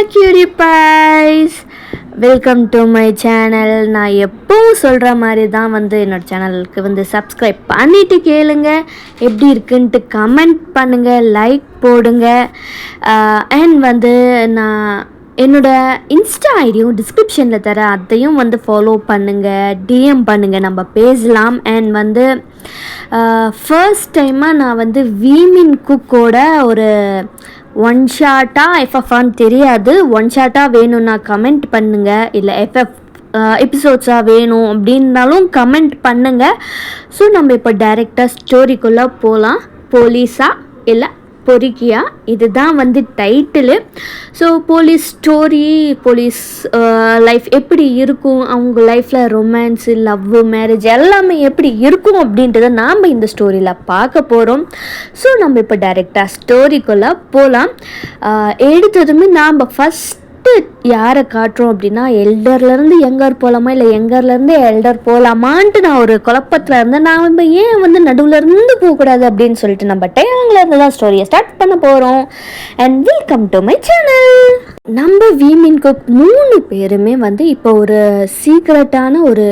cutie pies, welcome to my channel. நான் எப்போவும் சொல்கிற மாதிரி தான் என்னோடய சேனலுக்கு சப்ஸ்கிரைப் பண்ணிவிட்டு கேளுங்க, எப்படி இருக்குன்ட்டு கமெண்ட் பண்ணுங்கள், லைக் போடுங்க. அண்ட் நான் என்னோடய இன்ஸ்டா ஐடியும் டிஸ்கிரிப்ஷனில் தரேன், அதையும் ஃபாலோ பண்ணுங்கள், டிஎம் பண்ணுங்கள், நம்ம பேசலாம். அண்ட் ஃபர்ஸ்ட் டைமாக நான் வீமின் குக்கோட ஒரு ஒன் ஷாட்டாக எஃப்எஃப்ஆன்னு தெரியாது, ஒன் ஷாட்டாக வேணும்னா கமெண்ட் பண்ணுங்கள், இல்லை எபிசோட்ஸாக வேணும் அப்படின்னாலும் கமெண்ட் பண்ணுங்கள். ஸோ நம்ம இப்போ டைரெக்டாக ஸ்டோரிக்குள்ளே போகலாம். போலீஸா இல்லை பொறுக்கியா, இதுதான் title. So police story, police life எப்படி இருக்கும், அவங்க லைஃப்பில் ரொமான்ஸு, லவ்வு, மேரேஜ் எல்லாமே எப்படி இருக்கும் அப்படின்றத நாம் இந்த ஸ்டோரியில் பார்க்க போகிறோம். ஸோ நம்ம இப்போ டைரெக்டாக ஸ்டோரிக்குள்ளே போகலாம். எடுத்ததுமே நாம் ஃபஸ்ட்டு யாரை காட்டுறோம் அப்படின்னா, எல்டர்லேருந்து யங்கர் போகலாமா இல்லை யங்கர்லேருந்து எல்டர் போகலாமான்ட்டு நான் ஒரு குழப்பத்தில் இருந்தேன். நான் ஏன் நடுவுலேருந்து போகக்கூடாது அப்படின்னு சொல்லிட்டு நம்ம டேங்லேருந்து தான் ஸ்டோரியை ஸ்டார்ட் பண்ண போகிறோம். And welcome to my channel. நம்ம வீமின் குக் 3 பேருமே இப்போ ஒரு சீக்ரெட்டான ஒரு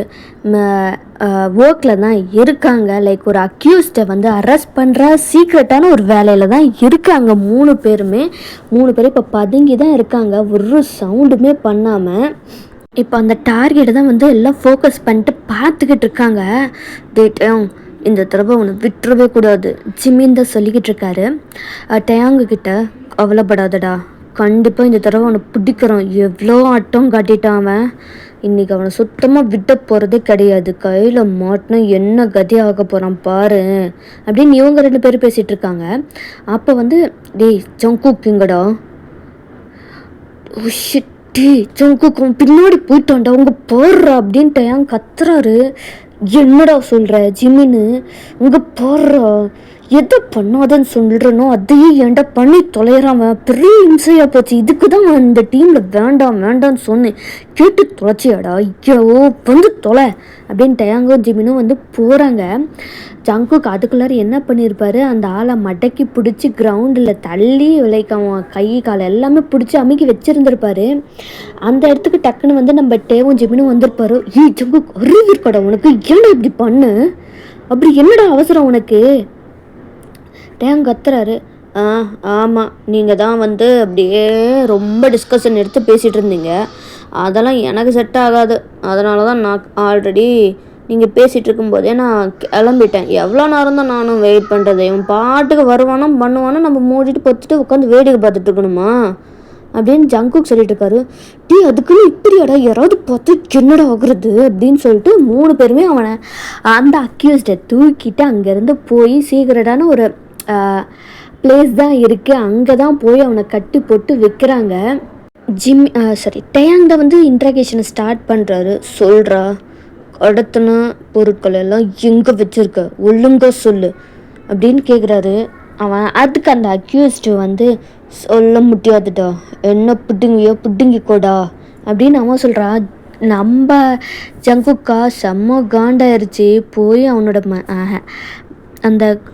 ஒர்க்கில் தான் இருக்காங்க. லைக் ஒரு அக்யூஸ்டை அரெஸ்ட் பண்ணுற சீக்ரெட்டான ஒரு வேலையில் தான் இருக்காங்க. 3 பேரும் இப்போ பதுங்கி தான் இருக்காங்க, ஒரு சவுண்டுமே பண்ணாமல். இப்போ அந்த டார்கெட்டை தான் எல்லாம் ஃபோக்கஸ் பண்ணிட்டு பார்த்துக்கிட்டு இருக்காங்க. இந்த தடவை அவனை விட்டுறவே கூடாது, ஜிம்மின் தான் சொல்லிக்கிட்டு இருக்காரு டயாங்குக்கிட்ட. கவலைப்படாதடா, கண்டிப்பாக இந்த தடவை அவனை பிடிக்கிறோம். எவ்வளோ ஆட்டம் காட்டிட்டான் அவன், இன்றைக்கி அவனை சுத்தமாக விட்ட போகிறதே கிடையாது. கையில் மாட்டினா என்ன கதி ஆக போகிறான் பாரு அப்படின்னு இவங்க 2 பேரும் பேசிகிட்டு இருக்காங்க. அப்போ டேய் ஜங்குக் எங்கடா, ஜங்குக் பின்னாடி போயிட்டான்டா, அவங்க போடுறா அப்படின்ட்டு ஏன் கத்துறாரு. என்னடா சொல்கிற ஜிமின்னு, உங்க போடுறா, எதை பண்ணாதன்னு சொல்கிறனோ அதையே ஏன்டா பண்ணி தொலைகிறாம, பெரிய இம்சையாக போச்சு. இதுக்கு தான் இந்த டீமில் வேண்டான்னு சொன்னேன், கேட்டு தொலைச்சியாடா, ஐயோ தொலை அப்படின்னு டயாங்கோ ஜிமினும் போகிறாங்க. ஜங்குக்கு அதுக்குள்ளார என்ன பண்ணியிருப்பாரு, அந்த ஆளை மடக்கி பிடிச்சி கிரவுண்டில் தள்ளி அவன் கை காலை எல்லாமே பிடிச்சி அமுக்கி வச்சுருந்துருப்பாரு. அந்த இடத்துக்கு டக்குன்னு நம்ம டேவும் ஜிமினும் வந்திருப்பாரு. ஜங்குக்கு அறிவு இருக்கடா உனக்கு, ஏன்டா இப்படி பண்ணு, அப்படி என்னடா அவசரம் உனக்கு, டேங் கத்துறாரு. ஆமாம், நீங்கள் தான் அப்படியே ரொம்ப டிஸ்கஷன் எடுத்து பேசிகிட்டு இருந்தீங்க, அதெல்லாம் எனக்கு செட் ஆகாது, அதனால தான் நான் ஆல்ரெடி நீங்கள் பேசிகிட்டு இருக்கும்போதே நான் கிளம்பிட்டேன். எவ்வளோ நேரம் தான் நானும் வெயிட் பண்ணுறது, இவன் பாட்டுக்கு வருவானோ பண்ணுவானோ, நம்ம மூடிட்டு பொத்துட்டு உட்காந்து வேடிக்கை பார்த்துட்டு இருக்கணுமா அப்படின்னு ஜங்குக் சொல்லிட்டு இருக்காரு. அதுக்குன்னு இப்படியாடா, யாராவது பார்த்து என்னடா ஆகுறது அப்படின்னு சொல்லிட்டு 3 பேருமே அவனை அந்த அக்யூஸ்டை தூக்கிட்டு அங்கேருந்து போய் சீக்கிரட்டான ஒரு பிளேஸ் தான் இருக்குது, அங்கே தான் போய் அவனை கட்டி போட்டு வைக்கிறாங்க. டேங் தான் இன்ட்ராகேஷனை ஸ்டார்ட் பண்ணுறாரு. சொல்கிறா, கடத்தின பொருட்கள் எல்லாம் எங்கே வச்சுருக்க, ஒழுங்கா சொல்லு அப்படின்னு கேட்குறாரு அவன். அதுக்கு அந்த அக்யூஸ்டு சொல்ல முடியாதுடா, என்ன பிடுங்கிக்கோடா அப்படின்னு அவன் சொல்கிறா. நம்ம ஜங்குக்கா செம்ம காண்டாயிருச்சு, போய் அவனோட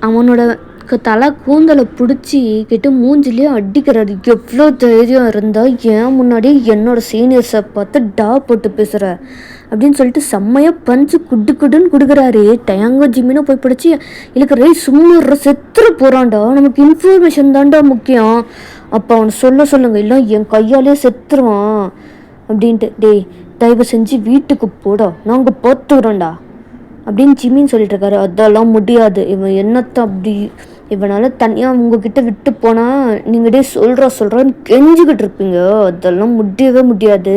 அவனோட தலை கூந்தலை பிடிச்சி கிட்ட மூஞ்சிலே அடிக்கிறாரு. எவ்வளோ தைரியம் இருந்தால் ஏன் முன்னாடி என்னோட சீனியர்ஸை பார்த்து டா போட்டு பேசுகிற அப்படின்னு சொல்லிட்டு செம்மையாக பஞ்சு குடுன்னு கொடுக்குறாரு. டயாங்கோ ஜிமினும் போய் பிடிச்சி இழுக்கிற, சும்மா செத்துற போகிறான்டா, நமக்கு இன்ஃபர்மேஷன் தான்டா முக்கியம், அப்போ அவனை சொல்லுங்க, இல்லை என் கையாலே செத்துருவான் அப்படின்ட்டு. டேய் தயவு செஞ்சு வீட்டுக்கு போடா, நாங்கள் பார்த்துக்குறோண்டா அப்படின்னு ஜிமின்னு சொல்லிட்டு இருக்காரு. அதெல்லாம் முடியாது, இவன் என்னத்தை அப்படி இவனால் தனியாக உங்ககிட்ட விட்டு போனால் நீங்கள் சொல்கிறான்னு கெஞ்சிக்கிட்டு இருப்பீங்க, அதெல்லாம் முடியவே முடியாது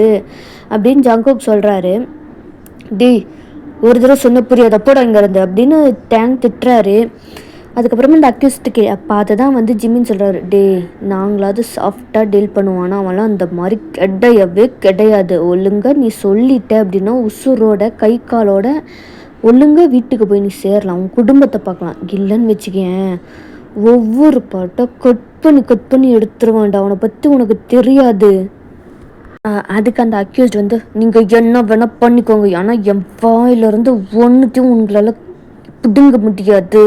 அப்படின்னு ஜங்குக் சொல்கிறாரு. ஒரு தடவை சொன்ன புரியாத போட இங்கேருந்து அப்படின்னு டேங் திட்டுறாரு. அதுக்கப்புறமா இந்த அக்யூஸ்டுக்கு பார்த்து தான் ஜிம்மின்னு சொல்கிறாரு. நாங்களாவது சாஃப்டாக டீல் பண்ணுவானா, அவன்லாம் அந்த மாதிரி கிடையவே கிடையாது, ஒழுங்காக நீ சொல்லிட்ட அப்படின்னா உசுரோட கை காலோட ஒழுங்காக வீட்டுக்கு போய் நீ சேரலாம், உன் குடும்பத்தை பார்க்கலாம். இல்லைன்னு வச்சுக்கேன், ஒவ்வொரு பாட்டை கட் பண்ணி எடுத்துருவான்டா, அவனை பற்றி உனக்கு தெரியாது. அதுக்கு அந்த அக்யூஸ்ட் நீங்கள் என்ன வேணால் பண்ணிக்கோங்க, ஆனால் என் வாயிலிருந்து ஒன்றுத்தையும் உங்களால் பிடுங்க முடியாது,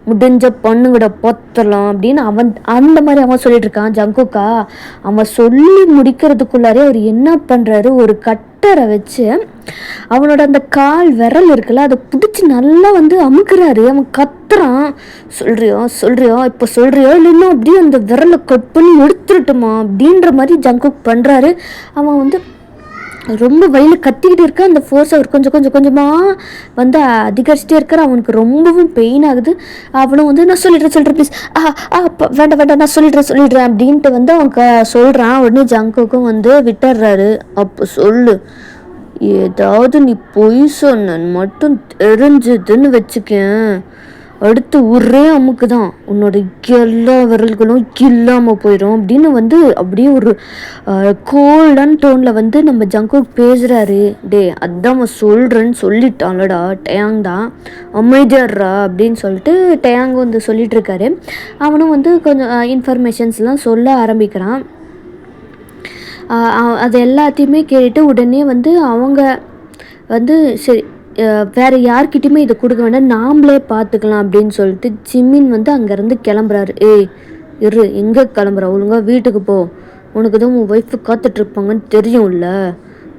முடிஞ்ச பொண்ணுங்கட பொத்தலாம் அப்படின்னு அந்த மாதிரி அவன் சொல்லிட்டு இருக்கான் ஜங்குக்கா. அவன் சொல்லி முடிக்கிறதுக்குள்ளாரே அவர் என்ன பண்ணுறாரு, ஒரு கட்டரை வச்சு அவனோட அந்த கால் விரல் இருக்குல்ல அதை பிடிச்சி நல்லா அமுக்குறாரு. அவன் கத்துறான், சொல்றியோ இப்போ சொல்றியோ இல்லைன்னா அப்படியே அந்த விரலை கட் பண்ணி எடுத்துட்டுமா அப்படின்ற மாதிரி ஜங்குக் பண்ணுறாரு. அவன் ரொம்ப வயலில் கத்திக்கிட்டு இருக்க. அந்த ஃபோர்ஸ் அவர் கொஞ்சம் கொஞ்சமாக அதிகரிச்சுட்டே இருக்கார். அவனுக்கு ரொம்பவும் பெயின் ஆகுது. அவனும் நான் சொல்லிடுறேன் ப்ளீஸ், வேண்டாம் நான் சொல்லிடுறேன் அப்படின்ட்டு அவன் சொல்கிறான். உடனே ஜங்குக்கும் விட்டுடுறாரு. அப்போ சொல்லு, ஏதாவது நீ பொய் சொன்னு மட்டும் தெரிஞ்சதுன்னு வச்சுக்கேன், அடுத்து ஒரே அமுக்கு தான், உன்னோட எல்லா விரல்களும் இல்லாமல் போயிடும் அப்படின்னு அப்படியே ஒரு கோல்டான டோனில் நம்ம ஜங்குக் பேசுகிறாரு. அதான் அவன் சொல்கிறேன்னு சொல்லிட்டான்லடா டேயாங் தான், அமைதியாடுறா அப்படின்னு சொல்லிட்டு டேயாங் சொல்லிட்டு இருக்காரு. அவனும் கொஞ்சம் இன்ஃபர்மேஷன்ஸ்லாம் சொல்ல ஆரம்பிக்கிறான். அது எல்லாத்தையுமே கேட்டுட்டு உடனே அவங்க சரி வேறு யார்கிட்டையுமே இதை கொடுக்க வேண்டாம், நாம்ளே பார்த்துக்கலாம் அப்படின்னு சொல்லிட்டு ஜிமின் அங்கேருந்து கிளம்புறாரு. இரு, எங்கே கிளம்புற, ஒழுங்கா வீட்டுக்கு போ, உனக்கு தான் உன் ஒய்ஃபு காத்துட்ருப்பாங்கன்னு தெரியும்ல,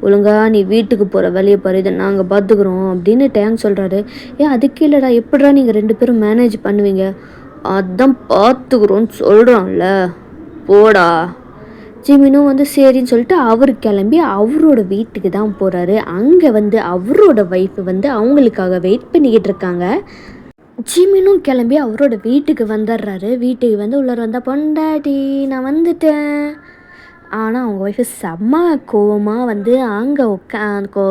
ஒழுங்கா நீ வீட்டுக்கு போகிற வேலையை பாரு, இதை நாங்கள் பார்த்துக்குறோம் அப்படின்னு டேங் சொல்கிறாரு. அதுக்கு இல்லைடா, எப்படிடா நீங்கள் 2 பேரும் மேனேஜ் பண்ணுவீங்க, அதான் பார்த்துக்குறோன்னு சொல்கிறான்ல, போடா. ஜிமினும் சரின்னு சொல்லிட்டு அவர் கிளம்பி அவரோட வீட்டுக்கு தான் போகிறாரு. அங்கே அவரோட ஒய்ஃபு அவங்களுக்காக வெயிட் பண்ணிக்கிட்டு இருக்காங்க. ஜிமினும் கிளம்பி அவரோட வீட்டுக்கு வந்துடுறாரு. வீட்டுக்கு உள்ளார வந்தால், பொண்டாட்டி நான் வந்துட்டேன். ஆனால் அவங்க ஒய்ஃபு செம்ம கோவமாக அங்கே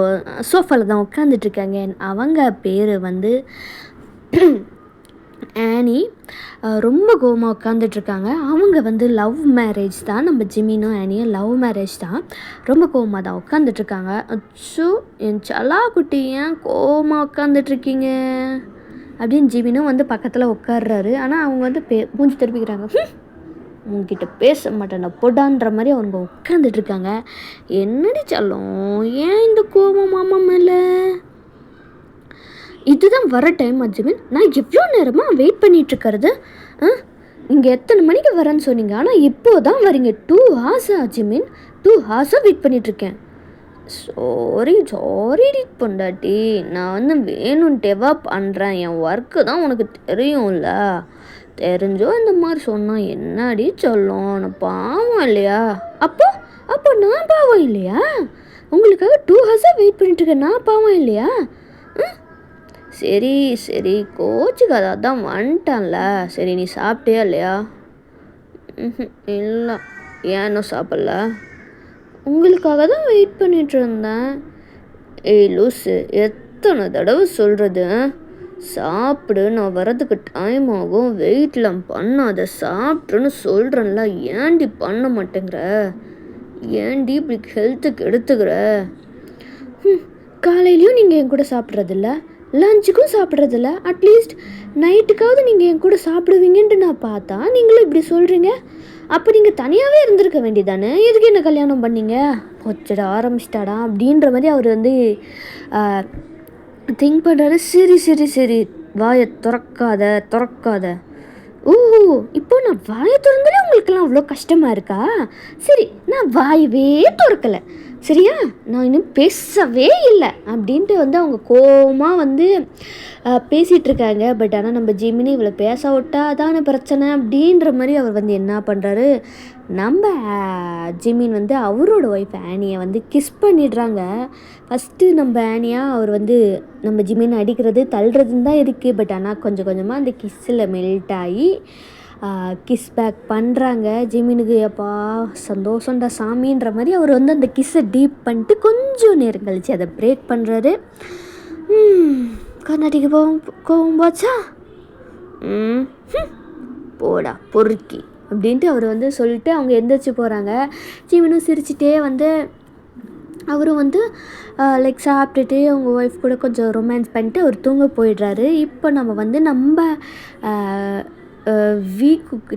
சோஃபாவில் தான் உட்காந்துட்ருக்காங்க. அவங்க பேர் ஆனி. ரொம்ப கோவமாக உட்காந்துட்ருக்காங்க. அவங்க லவ் மேரேஜ் தான், நம்ம ஜிமினும் ஆனியும் லவ் மேரேஜ் தான். ரொம்ப கோவமாக தான் உட்காந்துட்ருக்காங்க. அச்சோ என் சலா குட்டி, ஏன் கோவமாக உட்காந்துட்ருக்கீங்க அப்படின்னு ஜிமினும் பக்கத்தில் உட்காடுறாரு. ஆனால் அவங்க மூஞ்சி திருப்பிக்கிறாங்க. உங்ககிட்ட பேச மாட்டேன் பொடான்ற மாதிரி அவங்க உட்காந்துட்ருக்காங்க. என்னடி சொல்லும், ஏன் இந்த கோவம் மாமா மேலே? இதுதான் வர டைம் ஜிமின், நான் எவ்வளோ நேரமாக வெயிட் பண்ணிகிட்ருக்கிறது. நீங்கள் எத்தனை மணிக்கு வரேன்னு சொன்னீங்க, ஆனால் இப்போ தான் வரீங்க. 2 hours ஜிமின், 2 hours வெயிட் பண்ணிகிட்ருக்கேன். சாரி பொண்டாட்டி, நான் வேணும்ட்டேவா பண்ணுறேன், என் ஒர்க்கு தான் உனக்கு தெரியும்ல, தெரிஞ்சோ இந்த மாதிரி சொன்னால் என்னடி சொல்லும், நான் பாவம் இல்லையா? அப்போ நான் பாவம் இல்லையா? உங்களுக்காக 2 hours வெயிட் பண்ணிட்டுருக்கேன், நான் பாவம் இல்லையா? சரி கோச்சுக்காத, அதான் வந்துட்டான்ல. சரி நீ சாப்பிட்டியா இல்லையா? இல்லை. ஏன்னும் சாப்பிடல? உங்களுக்காக தான் வெயிட் பண்ணிட்டு இருந்தேன். லூசு, எத்தனை தடவை சொல்கிறது, சாப்பிடு, நான் வரதுக்கு டைம் ஆகும், வெயிட்லாம் பண்ணாத, சாப்பிட்ருன்னு சொல்கிறேன்ல, ஏன்டி பண்ண மாட்டேங்கிற, ஏன்டி இப்படி ஹெல்த்துக்கு எடுத்துக்கிற? காலையிலையும் நீங்கள் என் கூட சாப்பிட்றதில்ல, லஞ்சுக்கும் சாப்பிட்றதில்ல, அட்லீஸ்ட் நைட்டுக்காவது நீங்கள் என் கூட சாப்பிடுவீங்கன்ட்டு நான் பார்த்தா நீங்களும் இப்படி சொல்கிறீங்க. அப்போ நீங்கள் தனியாகவே இருந்திருக்க வேண்டியதானே, எதுக்கு என்ன கல்யாணம் பண்ணீங்க? கொச்சட ஆரம்பிச்சிட்டாடா அப்படின்ற மாதிரி அவர் திங்க் பண்ணுறாரு. சரி வாயை திறக்காத. ஓஹோ, இப்போ நான் வாயை திறந்தாலே உங்களுக்கெல்லாம் அவ்வளோ கஷ்டமாக இருக்கா? சரி, நான் வாயவே திறக்கலை, சரியா? நான் இன்னும் பேசவே இல்லை அப்படின்ட்டு அவங்க கோவமாக பேசிகிட்ருக்காங்க. பட் ஆனால் நம்ம ஜிமினி இவளை பேச விட்டா அதான பிரச்சனை அப்படின்ற மாதிரி அவர் என்ன பண்ணுறாரு, நம்ம ஜிமின் அவரோட ஒய்ஃப் ஆனியை கிஸ் பண்ணிடுறாங்க. ஃபஸ்ட்டு நம்ம ஆனியா அவர் நம்ம ஜிமின் அடிக்கிறது தள்ளுறதுன்னு தான் இருக்குது. பட் ஆனால் கொஞ்சம் கொஞ்சமாக அந்த கிஸ்ஸில் மெல்ட் ஆகி கிஸ் பேக் பண்ணுறாங்க. ஜிமினுக்கு அப்பா சந்தோஷம்டா சாமின்ற மாதிரி அவர் அந்த கிஸ்ஸை டீப் பண்ணிட்டு கொஞ்சம் நேரம் கழிச்சு அதை பிரேக் பண்ணுறாரு. கர்நாடிக்கு கோவம் போச்சா? போடா பொறுக்கி அப்படின்ட்டு அவர் சொல்லிட்டு அவங்க எந்திரிச்சு போகிறாங்க. ஜிமினும் சிரிச்சிட்டே அவரும் லைக் சாப்பிட்டுட்டு அவங்க ஒய்ஃப் கூட கொஞ்சம் ரொமான்ஸ் பண்ணிட்டு அவர் தூங்க போயிடுறாரு. இப்போ நம்ம நம்ம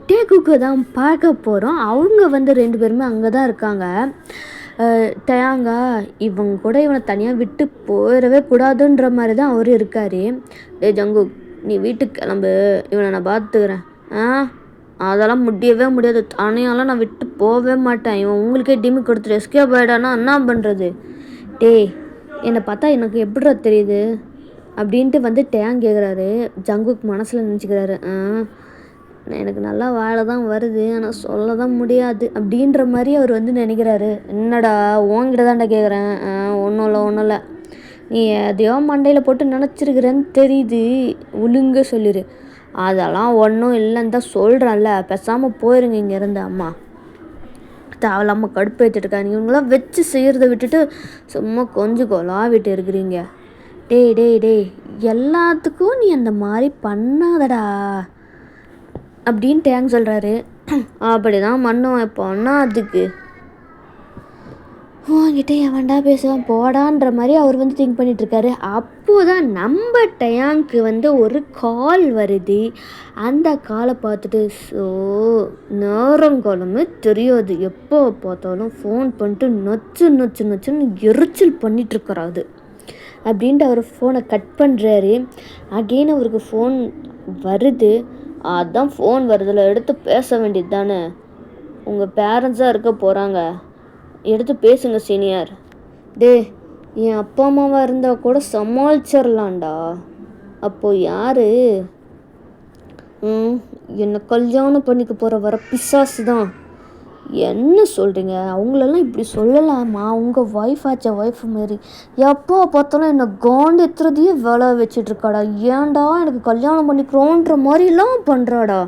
டேக்குக்கு தான் பார்க்க போகிறோம். அவங்க 2 பேருமே அங்கே தான் இருக்காங்க. டயாங்கா இவங்க கூட இவனை தனியாக விட்டு போயிடவே கூடாதுன்ற மாதிரி தான் அவர் இருக்கார். ஜங்கு நீ வீட்டுக்கு கிளம்பு, இவனை நான் பார்த்துக்கிறேன். அதெல்லாம் முடியவே முடியாது, தனியாலாம் நான் விட்டு போகவே மாட்டேன். இவன் உங்களுக்கே டிமி கொடுத்துரு எஸ்கேப் ஆகிடானா என்ன பண்ணுறது? என்னை பார்த்தா எனக்கு எப்படிடா தெரியுது அப்படின்ட்டு டேங் கேட்குறாரு. ஜங்குக்கு மனசில் நினச்சிக்கிறாரு, எனக்கு நல்லா வாழை தான் வருது, ஆனால் சொல்ல தான் முடியாது அப்படின்ற மாதிரி அவர் நினைக்கிறாரு. என்னடா உன்கிட்ட தான்டா கேட்குறேன், ஒன்றும் இல்லை, நீ எதையோ மண்டையில் போட்டு நினச்சிருக்கிறேன்னு தெரியுது, ஒழுங்க சொல்லிடு. அதெல்லாம் ஒன்றும் இல்லைன்னு தான் சொல்கிறேன்ல, பேசாமல் போயிருங்க இங்கேருந்து. அம்மா தேவையில்லாமல் கடுப்பு ஏற்றிட்டுருக்கா, நீங்கள் இவங்களாம் வச்சு செய்கிறத விட்டுட்டு சும்மா கொஞ்சம் கொலாவிட்டு இருக்கிறீங்க. டேய் எல்லாத்துக்கும் நீ அந்த மாதிரி பண்ணாதடா அப்படின்னு டேங் சொல்கிறாரு. அப்படி தான் பண்ணுவேன் இப்போன்னா, அதுக்கு உங்ககிட்ட எவன்டா பேசுவான் போடான்ற மாதிரி அவர் திங்க் பண்ணிகிட்ருக்காரு. அப்போது தான் நம்ம டயாங்க்கு ஒரு கால் வருது. அந்த காலை பார்த்துட்டு நேரங்காலமே தெரியாது, எப்போ பார்த்தாலும் ஃபோன் பண்ணிட்டு நொச்சுன்னு எரிச்சல் பண்ணிகிட்ருக்குறாது அப்படின்ட்டு அவர் ஃபோனை கட் பண்ணுறாரு. அகெயின் அவருக்கு ஃபோன் வருது. அதான் ஃபோன் வருதில்ல, எடுத்து பேச வேண்டியது தானே, உங்கள் பேரண்ட்ஸாக இருக்க போகிறாங்க, எடுத்து பேசுங்க சீனியர். என் அப்பா அம்மாவாக இருந்தால் கூட சமாளிச்சிடலாண்டா, அப்போது யார் என்னை கல்யாணம் பண்ணிக்க போகிற பிசாசு தான். என்ன சொல்கிறீங்க? அவங்களெல்லாம் இப்படி சொல்லலாமா? உங்கள் ஒய்ஃப் ஆச்சா ஒய்ஃப் மாரி எப்போ பார்த்தாலும் என்னை காண்டு எத்துறதையே வேலை வச்சிட்ருக்காடா. ஏன்டா எனக்கு கல்யாணம் பண்ணிக்கிறோன்ற மாதிரிலாம் பண்ணுறாடா.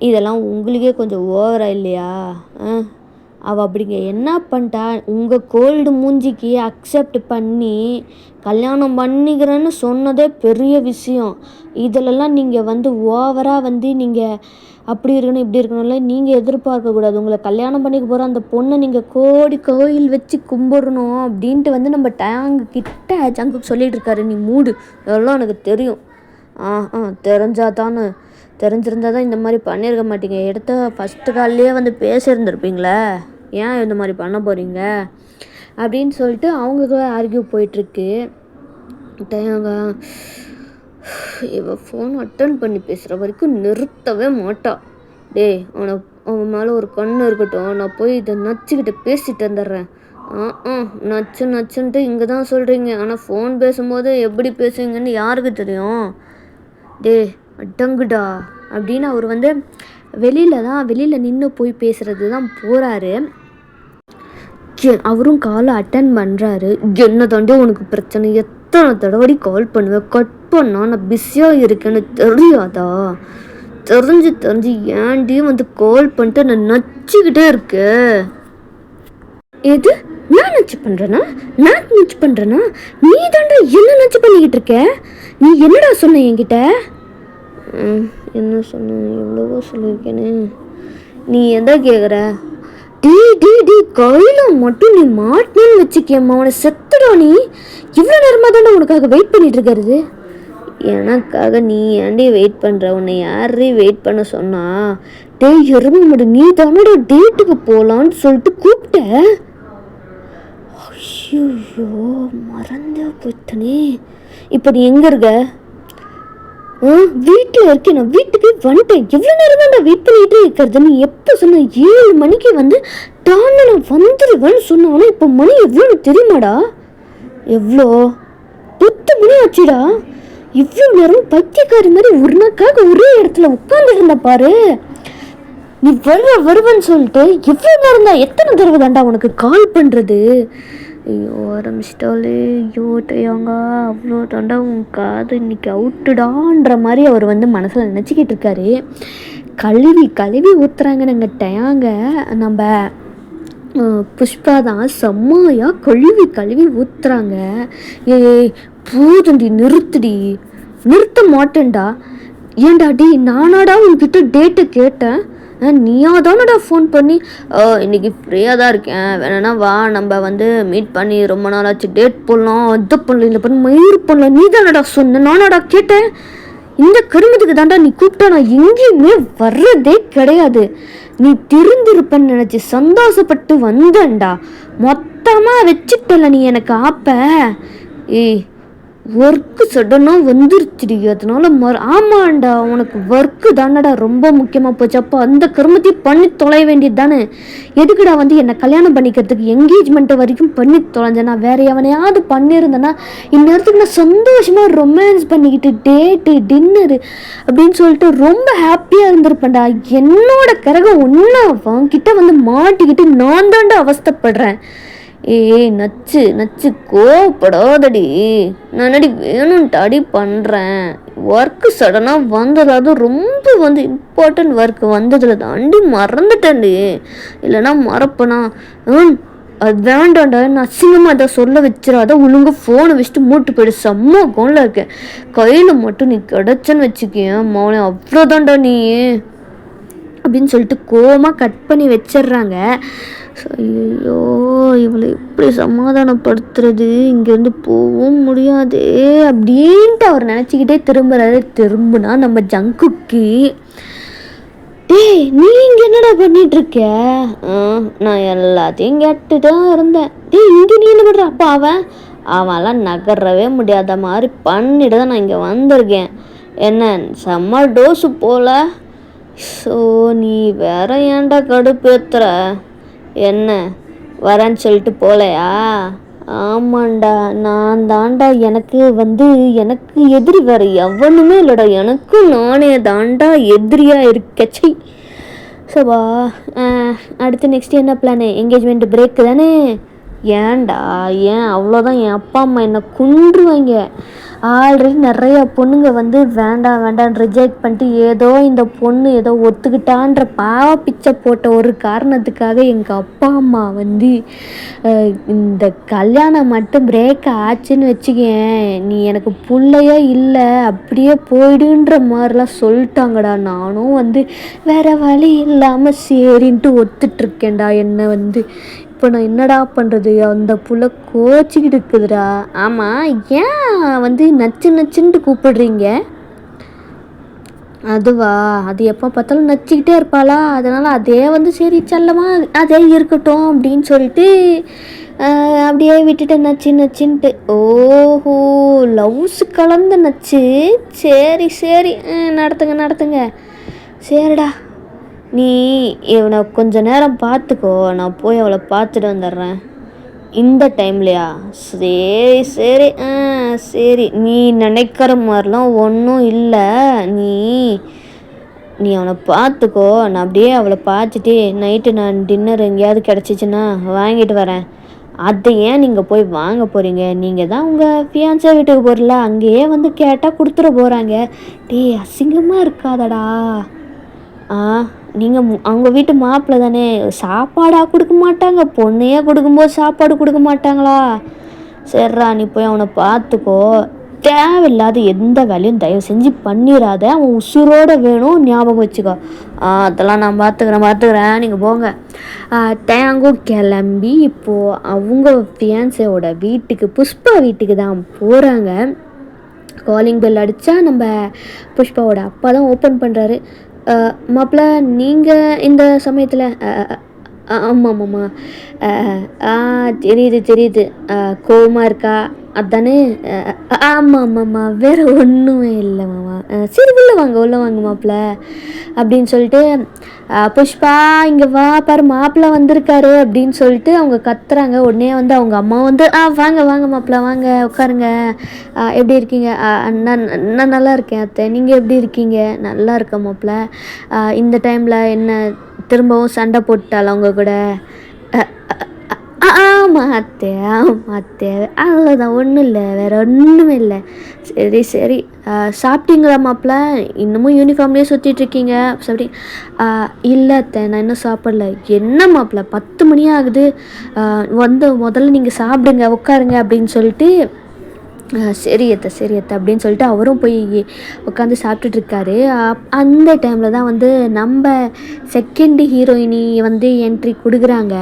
இதெல்லாம் உங்களுக்கே கொஞ்சம் ஓவரா இல்லையா? அவள் அப்படிங்க என்ன பண்ணிட்டா, உங்கள் கோல்டு மூஞ்சிக்கு அக்செப்ட் பண்ணி கல்யாணம் பண்ணிக்கிறேன்னு சொன்னதே பெரிய விஷயம். இதிலெல்லாம் நீங்கள் ஓவராக நீங்கள் அப்படி இருக்கணும் இப்படி இருக்கணும்ல நீங்கள் எதிர்பார்க்கக்கூடாது. உங்களை கல்யாணம் பண்ணிக்க போகிற அந்த பொண்ணை நீங்கள் கோயில் வச்சு கும்பிடணும் அப்படின்ட்டு நம்ம டேங்கு கிட்ட ஜங்குக்கு சொல்லிகிட்டு இருக்காரு. நீ மூடு, எல்லாம் எனக்கு தெரியும். தெரிஞ்சிருந்தா தான் இந்த மாதிரி பண்ணியிருக்க மாட்டீங்க. எடுத்த ஃபஸ்ட்டு கால்லையே பேசியிருந்துருப்பீங்களே, ஏன் இந்த மாதிரி பண்ண போகிறீங்க அப்படின்னு சொல்லிட்டு அவங்க ஆர்கியூ போயிட்டுருக்கு. டேங்க இவன் ஃபோன் அட்டன் பண்ணி பேசுகிற வரைக்கும் நிறுத்தவே மாட்டா. அவன் மேலே ஒரு கண்ணு இருக்கட்டும், நான் போய் இதை நச்சுக்கிட்ட பேசிட்டு வந்துடுறேன். நச்சுன்ட்டு இங்கே தான் சொல்கிறீங்க, ஆனால் ஃபோன் பேசும்போது எப்படி பேசுவீங்கன்னு யாருக்கு தெரியும்? அடங்குடா அப்படின்னு அவர் வெளியில் நின்று போய் பேசுகிறது தான் போகிறாரு. அவரும் காலை அட்டன் பண்ணுறாரு. என்ன தாண்டி உனக்கு பிரச்சனை, எத்தனை தடவை கால் பண்ணுவேன், கட் பண்ணா நான் பிஸியாக இருக்கேன்னு தெரியாதா? தெரிஞ்சு ஏன்டியும் கால் பண்ணிட்டு நான் நச்சுக்கிட்டே இருக்கு. எது நான் நச்சு பண்ணுறேன்னா நீ தாண்டா என்ன நச்சு பண்ணிக்கிட்டு இருக்க? நீ என்னடா சொன்ன என்கிட்ட? என்ன சொன்ன? எவ்வளவோ சொல்லியிருக்கேனே. நீ எதை கேட்குற? கையில மட்டும் நீ மாட்டினு வச்சுக்கியம்மா, அவனை செத்துடா. நீ இவ்வளோ நேரமாக தானே உனக்காக வெயிட் பண்ணிட்டு இருக்கிறது. எனக்காக நீ ஏன்டி வெயிட் பண்ணுற? உன்னை யாரே வெயிட் பண்ண சொன்னா? எறும்பு மாடு, நீ தானோட டேட்டுக்கு போகலான்னு சொல்லிட்டு கூப்பிட்ட. ஐயோ மறந்தே போயிட்டனே. இப்போ நீ எங்கே இருக்க? வீட்டில் இருக்கேன். நான் வீட்டுக்கு வந்துட்டேன். எவ்வளோ நேரம் தான் நான் வெயிட் பண்ணிகிட்டே இருக்கிறது? நீ எப்போ சொன்ன? 7 மணிக்கு டான்னு நான் வந்துடுவேன்னு சொன்னாலும் இப்போ மணி எவ்வளோன்னு தெரியுமாடா? எவ்வளோ? 10 மணி ஆச்சுடா. இவ்வளோ நேரம் பைத்தியக்காரி மாதிரி ஒரு நாக்காக ஒரே இடத்துல உட்காந்துருந்த பாரு. நீ வருவேன்னு சொல்லிட்டு எவ்வளோ நேரம் தான், எத்தனை தடவை தாண்டா உனக்கு கால் பண்ணுறது? ஐயோ ஆரம்பிச்சிட்டாலே. டயாங்க அவ்வளோ தாண்டா உன் காது இன்னைக்கு அவுட்டுடான்ற மாதிரி அவர் மனசில் நினச்சிக்கிட்டு இருக்காரு. கழுவி ஊற்றுறாங்க நாங்கள் டயாங்க. நம்ம புஷ்பா தான் செம்மையாக கழுவி ஊற்றுறாங்க. போதுண்டி நிறுத்த மாட்டேன்டா. ஏன்டாடி நானாடா உன்கிட்ட டேட்டு கேட்டேன், நீயா தானடா ஃபோன் பண்ணி இன்னைக்கு ஃப்ரீயாக தான் இருக்கேன், வேணா வா நம்ம மீட் பண்ணி ரொம்ப நாள் ஆச்சு, டேட் போடலாம், அது பண்ணலாம், இல்லை பண்ண மயிர் பண்ணலாம், நீ தானடா சொன்ன, நானாடா கேட்டேன். இந்த கருமத்துக்கு தாண்டா நீ கூப்பிட்டா நான் எங்கேயுமே வர்றதே கிடையாது. நீ திருந்திருப்பன்னு நினச்சி சந்தோஷப்பட்டு வந்தேன்டா, மொத்தமாக வச்சுட்டல நீ எனக்கு ஆப்ப. ஏய், ஒர்க்கு சடனாக வந்துருச்சுடி, அதனால ஆமாண்டா, உனக்கு ஒர்க்கு தானடா ரொம்ப முக்கியமாக போச்சு. அப்போ அந்த கருமத்தையும் பண்ணி தொலைய வேண்டியது தானே. எதுக்குடா வந்து என்னை கல்யாணம் பண்ணிக்கிறதுக்கு என்கேஜ்மெண்ட்டை வரைக்கும் பண்ணி தொலைஞ்சேன்னா, வேற எவனையாவது பண்ணியிருந்தேன்னா இந்நேரத்துக்கு நான் சந்தோஷமாக ரொமான்ஸ் பண்ணிக்கிட்டு டேட்டு டின்னரு அப்படின்னு சொல்லிட்டு ரொம்ப ஹாப்பியாக இருந்திருப்பேன்டா. என்னோட கரகம் ஒன்றா கிட்ட வந்து மாட்டிக்கிட்டு நான் தாண்டா அவஸ்தைப்படுறேன். ஏய் நச்சு நச்சு, கோவப்படாதடி, நான் அடி வேணும்ட்டு அடி பண்ணுறேன். ஒர்க்கு சடனாக வந்தது, அதுவும் ரொம்ப வந்து இம்பார்ட்டன்ட் ஒர்க்கு வந்ததில் தாண்டி மறந்துட்டேன்டி, இல்லைன்னா மறப்பேனா? அது வேண்டாண்டா, நான் அசிங்கமாக அதை சொல்ல வச்சிடாத, ஒழுங்காக ஃபோனை வச்சுட்டு மூட்டு போயிடு. செம்ம கோனில் இருக்கேன், கையில் மட்டும் நீ கிடச்சன்னு வச்சுக்கேன் மௌனே, அவ்வளோதான்டா நீ அப்படின்னு சொல்லிட்டு கோவமாக கட் பண்ணி வச்சிடுறாங்க. ஐயோ, இவளை எப்படி சமாதானப்படுத்துறது, இங்கேருந்து போகவும் முடியாது அப்படின்ட்டு அவர் நினச்சிக்கிட்டே திரும்புறாரு. திரும்பினா நம்ம ஜங்குக்கு, டேய் நீ இங்கே என்னடா பண்ணிகிட்ருக்க? நான் எல்லாத்தையும் கேட்டு தான் இருந்தேன். டேய் இங்கே நீ என்ன பண்ணுற? அப்போ அவன்லாம் நகரவே முடியாத மாதிரி பண்ணிட்டு தான் நான் இங்கே வந்திருக்கேன். என்ன செம்ம டோஸு போல. ஸோ நீ வேற ஏன்டா கடுப்பேத்துற? என்ன வரேன்னு சொல்லிட்டு போலையா? ஆமாண்டா, நான் தாண்டா, எனக்கு எதிரி வேற எவனுமே இல்லைடா, எனக்கு நானே தாண்டா எதிரியாக இருக்கச்சை. சபா, அடுத்து நெக்ஸ்ட் என்ன பிளானு? என்கேஜ்மெண்ட் பிரேக்கு தானே? ஏன்டா, ஏன் அவ்வளோதான், என் அப்பா அம்மா என்னை கொன்றுவாங்க. ஆல்ரெடி நிறையா பொண்ணுங்க வந்து வேண்டாம் வேண்டான்னு ரிஜெக்ட் பண்ணிட்டு ஏதோ இந்த பொண்ணு ஏதோ ஒத்துக்கிட்டான்ற பாவ பிச்சை போட்ட ஒரு காரணத்துக்காக எங்கள் அப்பா அம்மா வந்து இந்த கல்யாணம் மட்டும் பிரேக் ஆச்சுன்னு வச்சுக்கேன், நீ எனக்கு பிள்ளையே இல்லை அப்படியே போயிடுன்ற மாதிரிலாம் சொல்லிட்டாங்கடா. நானும் வந்து வேறு வழி இல்லாமல் சரின்ட்டு ஒத்துட்ருக்கேன்டா. என்னை வந்து இப்போ நான் என்னடா பண்ணுறது? அந்த புள்ள கோச்சிக்கிட்டு இருக்குதுடா. ஆமாம், ஏன் வந்து நச்சு நச்சுன்ட்டு கூப்பிடுறீங்க? அதுவா, அது எப்போ பார்த்தாலும் நச்சுக்கிட்டே இருப்பாளா, அதனால் அதே வந்து சரி செல்லமா அதே இருக்கட்டும் அப்படின்னு சொல்லிட்டு அப்படியே விட்டுட்டு நச்சு நச்சுன்ட்டு. ஓஹோ, லவ்ஸு கலந்த நச்சு. சரி சரி, நடத்துங்க. சரிடா, நீ இவனை கொஞ்ச நேரம் பார்த்துக்கோ, நான் போய் அவளை பார்த்துட்டு வந்துடுறேன். இந்த டைம்லையா? சரி சரி, சரி, நீ நினைக்கிற மாதிரிலாம் ஒன்றும் இல்லை. நீ அவனை பார்த்துக்கோ, நான் அப்படியே அவளை பார்த்துட்டு நைட்டு நான் டின்னர் எங்கேயாவது கிடச்சிச்சின்னா வாங்கிட்டு வரேன். அதை ஏன் நீங்கள் போய் வாங்க போகிறீங்க? நீங்கள் தான் உங்கள் ஃபியான்ஸே வீட்டுக்கு போகிறல, அங்கேயே வந்து கேட்டால் கொடுத்துட போகிறாங்க. டேய் அசிங்கமாக இருக்காதடா. நீங்கள் அவங்க வீட்டு மாப்பிள்ளை தானே, சாப்பாடாக கொடுக்க மாட்டாங்க? பொண்ணையே கொடுக்கும்போது சாப்பாடு கொடுக்க மாட்டாங்களா? சரிடா, நீ போய் அவனை பார்த்துக்கோ. தேவையில்லாத எந்த வேலையும் தயவு செஞ்சு பண்ணிடாத. அவன் உசுரோடு வேணும், ஞாபகம் வச்சுக்கோ. அதெல்லாம் நான் பார்த்துக்கிறேன், நீங்கள் போங்க. தேங்கும் கிளம்பி இப்போது அவங்க ஃபியான்ஸோட வீட்டுக்கு, புஷ்பா வீட்டுக்கு தான் போகிறாங்க. காலிங் பெல் அடித்தா நம்ம புஷ்பாவோட அப்பா தான் ஓப்பன் பண்ணுறாரு. மாப்பிள்ள, நீங்கள் இந்த சமயத்தில்? ஆமாம்மாம்மா, தெரியுது. கோவமாக இருக்கா அதானே? ஆமாம்மாம்மா, வேறு ஒன்றுமே இல்லை மாமா. சரி உள்ளே வாங்க மாப்பிள்ள அப்படின்னு சொல்லிட்டு, புஷ்பா இங்கே வா பாரு, மாப்பிள்ளை வந்திருக்காரு அப்படின்னு சொல்லிட்டு அவங்க கத்துறாங்க. உடனே வந்து அவங்க அம்மா வந்து வாங்க மாப்பிள்ள, வாங்க உட்காருங்க. எப்படி இருக்கீங்க? நான் நல்லா இருக்கேன் அத்தை, நீங்கள் எப்படி இருக்கீங்க? நல்லா இருக்கேன் மாப்பிள்ள. இந்த டைமில் என்ன திரும்பவும் சண்டை போட்டாள் அவங்க கூட? ஆமாம் அத்தை, அவ்வளோதான், ஒன்றும் இல்லை, வேறு ஒன்றுமே இல்லை. சரி, சாப்பிட்டீங்களா மாப்பிள்ள? இன்னமும் யூனிஃபார்ம்லேயே சுற்றிட்டுருக்கீங்க. சரி, இல்லை அத்தை, நான் இன்னும் சாப்பிடல. என்ன மாப்பிள்ள, 10 மணி ஆகுது, வந்து முதல்ல நீங்கள் சாப்பிடுங்க, உட்காருங்க அப்படின்னு சொல்லிட்டு, சரி அத்தை அப்படின்னு சொல்லிட்டு அவரும் போய் உட்காந்து சாப்பிட்டுட்ருக்காரு. அந்த டைமில் தான் வந்து நம்ம செகண்ட் ஹீரோயினி வந்து என்ட்ரி கொடுக்குறாங்க.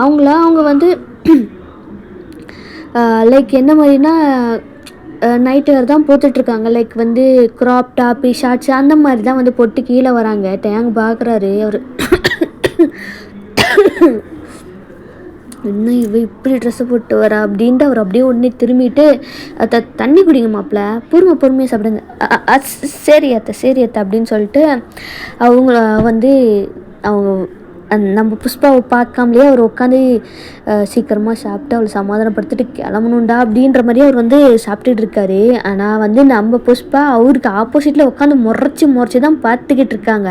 அவங்க வந்து லைக் என்ன மாதிரினா, நைட் வேர் தான் போட்டுட்ருக்காங்க. லைக் வந்து க்ராப் டாப்பு, ஷார்ட்ஸு அந்த மாதிரி தான் வந்து போட்டு கீழே வராங்க. டேங் பார்க்குறாரு அவர். இன்னும் இப்படி ட்ரெஸ்ஸை போட்டு வரா அப்படின்ட்டு அவர் அப்படியே உடனே திரும்பிட்டு, தண்ணி குடிங்க மாப்பிள்ள, பொறுமையாக சாப்பிடுங்க. சரி அத்தை அப்படின்னு சொல்லிட்டு அவங்கள வந்து அவங்க நம்ம புஷ்பாவை பார்க்காமலே அவர் உட்காந்து சீக்கிரமாக சாப்பிட்டு அவளை சமாதானப்படுத்திட்டு கிளம்பணுண்டா அப்படின்ற மாதிரி அவர் வந்து சாப்பிட்டுட்டு இருக்காரு. ஆனால் வந்து நம்ம புஷ்பா அவருக்கு ஆப்போசிட்டில் உட்காந்து முறைச்சி தான் பார்த்துக்கிட்டு இருக்காங்க.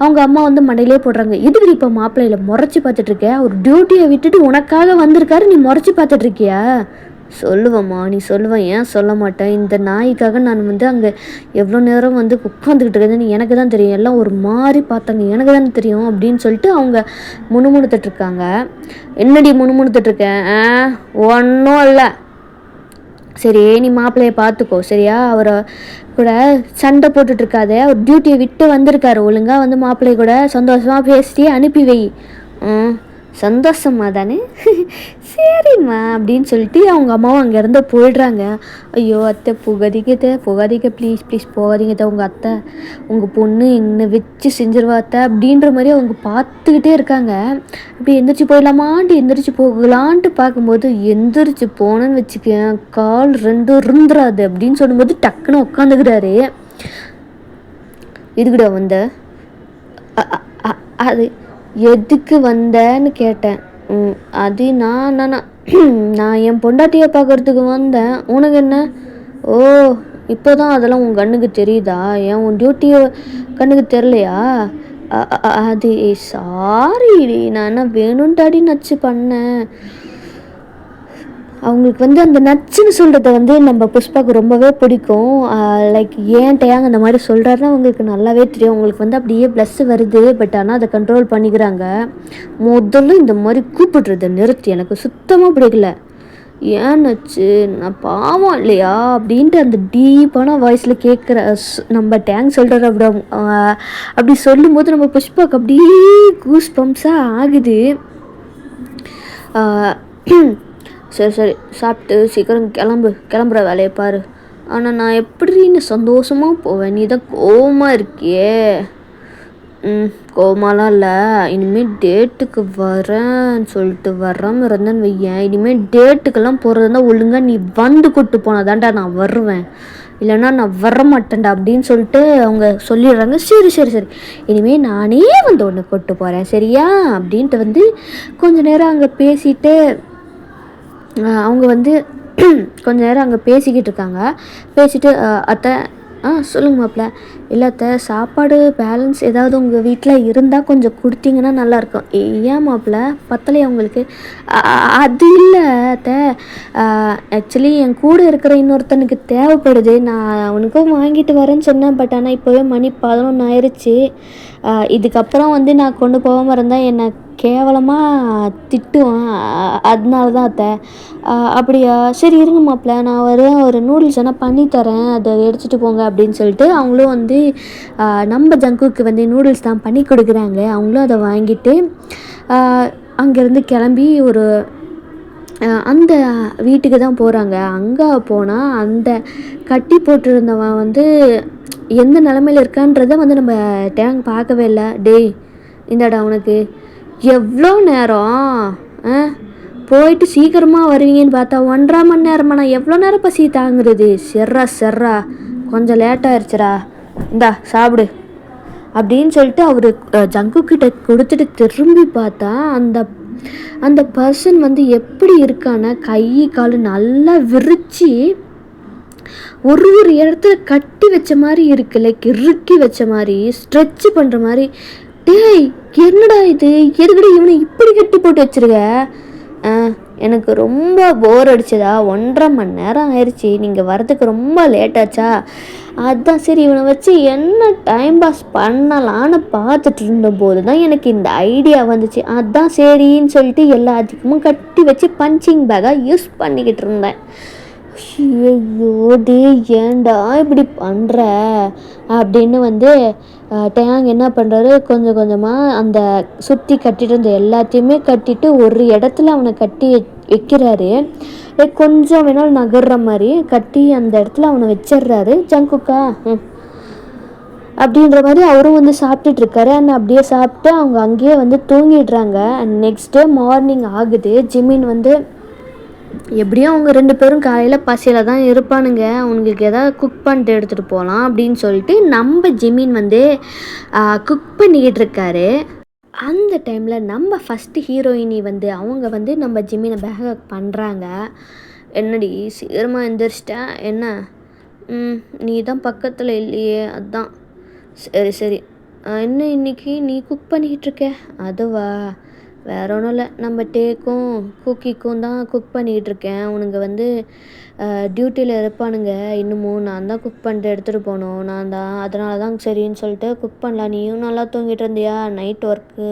அவங்க அம்மா வந்து மண்டையிலே போடுறாங்க, எதுக்கு இப்போ மாப்பிள்ளையில் முறைச்சி பார்த்துட்ருக்க, அவர் டியூட்டியை விட்டுட்டு உனக்காக வந்திருக்காரு, நீ முறைச்சி பார்த்துட்ருக்கியா? சொல்லுவேம்மா, நீ சொல்லுவேன், ஏன் சொல்ல மாட்டேன்? இந்த நாய்க்காக நான் வந்து அங்கே எவ்வளோ நேரம் வந்து உட்காந்துக்கிட்டு இருக்கேன்னு எனக்கு தான் தெரியும், எல்லாம் ஒரு மாதிரி பார்த்தாங்க, எனக்கு தானே தெரியும் அப்படின்னு சொல்லிட்டு அவங்க முணுமுணுத்துட்ருக்காங்க. என்னடி முணுமுணுத்துட்ருக்கேன்? ஒன்றும் இல்லை, சரி நீ மாப்பிள்ளையை பார்த்துக்கோ சரியா, அவரை கூட சண்டை போட்டுட்ருக்காதே, அவர் டியூட்டியை விட்டு வந்திருக்காரு, ஒழுங்காக வந்து மாப்பிள்ளைய கூட சந்தோஷமாக பேசிட்டு அனுப்பி வை. சந்தோஷமா தானே? சரிம்மா அப்படின்னு சொல்லிட்டு அவங்க அம்மாவும் அங்கேருந்து போயிடுறாங்க. ஐயோ அத்தை போகாதீங்க ப்ளீஸ் போகாதீங்க அத்தை, உங்கள் அத்தை உங்கள் பொண்ணு என்னை வச்சு செஞ்சிருவா அத்தை அப்படின்ற மாதிரி அவங்க பார்த்துக்கிட்டே இருக்காங்க. அப்படி எந்திரிச்சு போகலான்ட்டு பார்க்கும்போது எந்திரிச்சு போனேன்னு வச்சுக்கேன், கால் 2 இருந்துராது அப்படின்னு சொல்லும்போது டக்குன்னு உட்காந்துக்கிறாரு. இதுக்கிட்ட வந்த அது எதுக்கு வந்தேன்னு கேட்டேன். அது நான் என் பொண்டாட்டியை பார்க்கறதுக்கு வந்தேன், உனக்கு என்ன? ஓ இப்போ தான் அதெல்லாம் உன் கண்ணுக்கு தெரியுதா? ஏன் உன் டியூட்டியை கண்ணுக்கு தெரியலையா? அது சாரி, நான் என்ன வேணும்டாடி நச்சு பண்ணேன். அவங்களுக்கு வந்து அந்த நச்சுன்னு சொல்கிறத வந்து நம்ம புஷ்பாவுக்கு ரொம்பவே பிடிக்கும். லைக் ஏன் டேங் அந்த மாதிரி சொல்கிறாருன்னா அவங்களுக்கு நல்லாவே தெரியும். அவங்களுக்கு வந்து அப்படியே ப்ளஸ் வருது, பட் ஆனால் அதை கண்ட்ரோல் பண்ணிக்கிறாங்க. முதல்ல இந்த மாதிரி கூப்பிடுறத நிறுத்தி, எனக்கு சுத்தமாக பிடிக்கல. ஏன் நச்சு, நான் பாவம் இல்லையா அப்படின்ட்டு அந்த டீப்பான வாய்ஸில் கேட்குற நம்ம டேங் சொல்கிற அப்படி சொல்லும்போது நம்ம புஷ்பாவுக்கு அப்படியே கூஸ் பம்ப்ஸாக ஆகுது. சரி சாப்பிட்டு சீக்கிரம் கிளம்புற வேலையை பாரு. ஆனால் நான் எப்படி சந்தோஷமாக போவேன், நீ தான் கோவமாக இருக்கியே. கோவமாலாம் இல்லை, இனிமேல் டேட்டுக்கு வரேன்னு சொல்லிட்டு வராமல் இருந்தேன்னு வையேன், இனிமேல் டேட்டுக்கெல்லாம் போகிறதுனா ஒழுங்காக நீ வந்து கூப்பிட்டு போனாதான்டா நான் வருவேன், இல்லைன்னா நான் வர மாட்டேன்டா அப்படின்னு சொல்லிட்டு அவங்க சொல்லிடுறாங்க. சரி இனிமேல் நானே வந்து ஒன்று கூப்பிட்டு போகிறேன் சரியா அப்படின்ட்டு வந்து கொஞ்ச நேரம் அங்கே பேசிட்டு அவங்க வந்து கொஞ்ச நேரம் அங்கே பேசிக்கிட்டு இருக்காங்க. பேசிட்டு அத்தை சொல்லுங்க மாப்பிள்ள. இல்லை அத்தை, சாப்பாடு பேலன்ஸ் ஏதாவது உங்கள் வீட்டில் இருந்தால் கொஞ்சம் கொடுத்தீங்கன்னா நல்லாயிருக்கும். ஏன் மாப்பிள்ள, பத்தலையா உங்களுக்கு? அது இல்லை அத்தை, ஆக்சுவலி என் கூட இருக்கிற இன்னொருத்தனுக்கு தேவைப்படுது, நான் அவனுக்கும் வாங்கிட்டு வரேன்னு சொன்னேன், பட் ஆனால் இப்போவே மணி 11 ஆயிடுச்சு. இதுக்கப்புறம் வந்து நான் கொண்டு போகாமல் இருந்தால் என்னை கேவலமாக திட்டுவான், அதனால தான் அத்தை. அப்படியா, சரி இருங்க மாப்பிள்ள, நான் ஒரு நூடுல்ஸ் வேணால் பண்ணித்தரேன், அதை எடுத்துகிட்டு போங்க அப்படின்னு சொல்லிட்டு அவங்களும் வந்து நம்ம ஜங்குக்கு வந்து நூடுல்ஸ் தான் பண்ணி கொடுக்குறாங்க. அவங்களும் அதை வாங்கிட்டு அங்கேருந்து கிளம்பி அந்த வீட்டுக்கு தான் போகிறாங்க. அங்கே போனால் அந்த கட்டி போட்டிருந்தவன் வந்து எந்த நிலமையில் இருக்கான்றதை வந்து நம்ம டேங் பார்க்கவே இல்லை. டேய் இந்தாடா உனக்கு, எவ்வளோ நேரம் போயிட்டு சீக்கிரமாக வருவீங்கன்னு பார்த்தா 1.5 மணி நேரமா, நான் எவ்வளோ நேரம் பசி தாங்குறது? செர்ரா கொஞ்சம் லேட்டாகிடுச்சுடா, இந்தா சாப்பிடு அப்படின்னு சொல்லிட்டு அவர் ஜங்குக்கிட்ட கொடுத்துட்டு திரும்பி பார்த்தா அந்த பர்சன் வந்து எப்படி இருக்கான, கை கால் நல்லா விரிச்சு ஒரு இடத்துல கட்டி வச்ச மாதிரி இருக்கு, லைக் இறுக்கி வச்ச மாதிரி, ஸ்ட்ரெச் பண்ணுற மாதிரி. டேய் என்னடா இது, எதுக்கடி இவனை இப்படி கட்டி போட்டு வச்சிருக்க? எனக்கு ரொம்ப போர் அடிச்சதா, 1.5 மணி நேரம் ஆயிடுச்சு, நீங்கள் வரதுக்கு ரொம்ப லேட்டாச்சா, அதுதான் சரி இவனை வச்சு என்ன டைம் பாஸ் பண்ணலான்னு பார்த்துட்டு இருந்தபோது தான் எனக்கு இந்த ஐடியா வந்துச்சு. அதுதான் சரின்னு சொல்லிட்டு எல்லாத்துக்குமே கட்டி வச்சு பஞ்சிங் பேக்காக யூஸ் பண்ணிக்கிட்டு இருந்தேன். ஐயோ டே ஏன்டா இப்படி பண்ணுற அப்படின்னு வந்து டேங் என்ன பண்ணுறாரு, கொஞ்சம் கொஞ்சமாக அந்த சுற்றி கட்டிட்டு இருந்த எல்லாத்தையுமே கட்டிட்டு ஒரு இடத்துல அவனை கட்டி வைக்கிறாரு. கொஞ்சம் வேணாலும் நகர்ற மாதிரி கட்டி அந்த இடத்துல அவனை வச்சிடுறாரு. ஜங்குக்கா அப்படின்ற மாதிரி அவரும் வந்து சாப்பிட்டுட்டு இருக்காரு. அண்ட் அப்படியே சாப்பிட்டு அவங்க அங்கேயே வந்து தூங்கிடுறாங்க. அண்ட் நெக்ஸ்ட் டே மார்னிங் ஆகுது. ஜிமின் வந்து எப்படியும் அவங்க 2 பேரும் காலையில் பசியில் தான் இருப்பானுங்க, அவங்களுக்கு எதாவது குக் பண்ணிட்டு எடுத்துகிட்டு போகலாம் அப்படின்னு சொல்லிட்டு நம்ம ஜிமின் வந்து குக் பண்ணிக்கிட்டு இருக்காரு. அந்த டைமில் நம்ம ஃபஸ்ட்டு ஹீரோயினி வந்து அவங்க வந்து நம்ம ஜிமினை பேக் பண்ணுறாங்க. என்னடி சீக்கிரமாக எந்திரிச்சிட்டேன் என்ன? நீ தான் பக்கத்தில் இல்லையே, அதுதான். சரி சரி, என்ன இன்னைக்கு நீ குக் பண்ணிக்கிட்டு இருக்க? அதுவா, வேற ஒன்றும் இல்லை, நம்ம டேக்கும் குக்கிக்கும் தான் குக் பண்ணிக்கிட்டு இருக்கேன். உனக்கு வந்து டியூட்டியில் இருப்பானுங்க இன்னமும், நான் தான் குக் பண்ணிட்டு எடுத்துகிட்டு போகணும். நான் தான் அதனால தான் சரின்னு சொல்லிட்டு குக் பண்ணலாம். நீயும் நல்லா தூங்கிட்டு இருந்தியா, நைட் ஒர்க்கு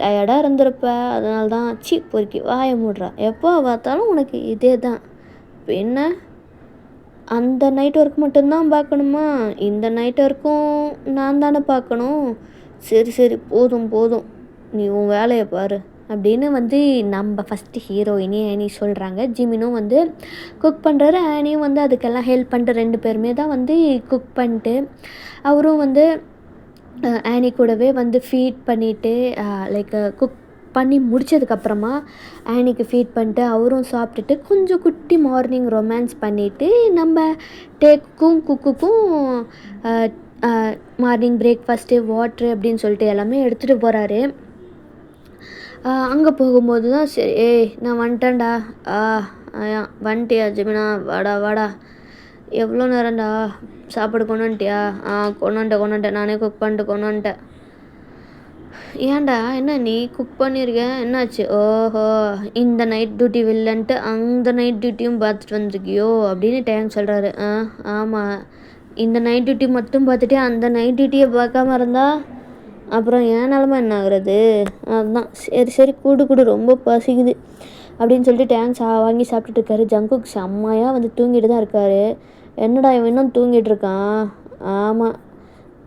டயர்டாக இருந்திருப்ப, அதனால தான். பொறுக்கி வாயை மூடுறா, எப்போ பார்த்தாலும் உனக்கு இதே தான். என்ன அந்த நைட் ஒர்க் மட்டும்தான் பார்க்கணுமா? இந்த நைட் ஒர்க்கும் நான் தானே பார்க்கணும். சரி சரி, போதும் போதும், நீ உன் வேலையை பாரு அப்படின்னு வந்து நம்ம ஃபஸ்ட்டு ஹீரோயினி ஆனி சொல்கிறாங்க. ஜிமினும் வந்து குக் பண்ணுறாரு, ஆனியும் வந்து அதுக்கெல்லாம் ஹெல்ப் பண்ணிட்டு 2 பேருமே தான் வந்து குக் பண்ணிட்டு அவரும் வந்து ஆனி கூடவே வந்து ஃபீட் பண்ணிவிட்டு லைக் குக் பண்ணி முடித்ததுக்கப்புறமா ஆனிக்கு ஃபீட் பண்ணிட்டு அவரும் சாப்பிட்டுட்டு கொஞ்சம் குட்டி மார்னிங் ரொமான்ஸ் பண்ணிவிட்டு நம்ம டேக்கும் குக்குக்கும் மார்னிங் பிரேக்ஃபாஸ்ட்டு வாட்ரு அப்படின்னு சொல்லிட்டு எல்லாமே எடுத்துகிட்டு போகிறாரு. அங்கே போகும்போது தான் சரி, நான் வந்துட்டேன்டா. வந்துட்டியா ஜிமினா, வாடா வாடா, எவ்வளோ நேரம்டா, சாப்பாடு கொண்டு வந்துட்டியா? கொண்டு வந்துட்டேன், நானே குக் பண்ணிட்டு கொண்டு வந்துட்டேன். ஏன்டா என்ன நீ குக் பண்ணியிருக்க, என்னாச்சு? ஓஹோ, இந்த நைட் டியூட்டி இல்லைன்ட்டு அந்த நைட் டியூட்டியும் பார்த்துட்டு வந்துருக்கியோ அப்படின்னு டேங் சொல்கிறாரு. ஆமாம், இந்த நைட் டியூட்டி மட்டும் பார்த்துட்டு அந்த நைட் டியூட்டியை பார்க்காம இருந்தா அப்புறம் ஏன் நிலமை என்ன ஆகுறது? அதுதான். சரி சரி, கூடு ரொம்ப பசிக்குது அப்படின்னு சொல்லிட்டு டேங் வாங்கி சாப்பிட்டுட்டு இருக்காரு. ஜங்குக் செம்மையாக வந்து தூங்கிட்டு தான் இருக்காரு. என்னடா இவன் இன்னும் தூங்கிட்டு இருக்கான்? ஆமாம்,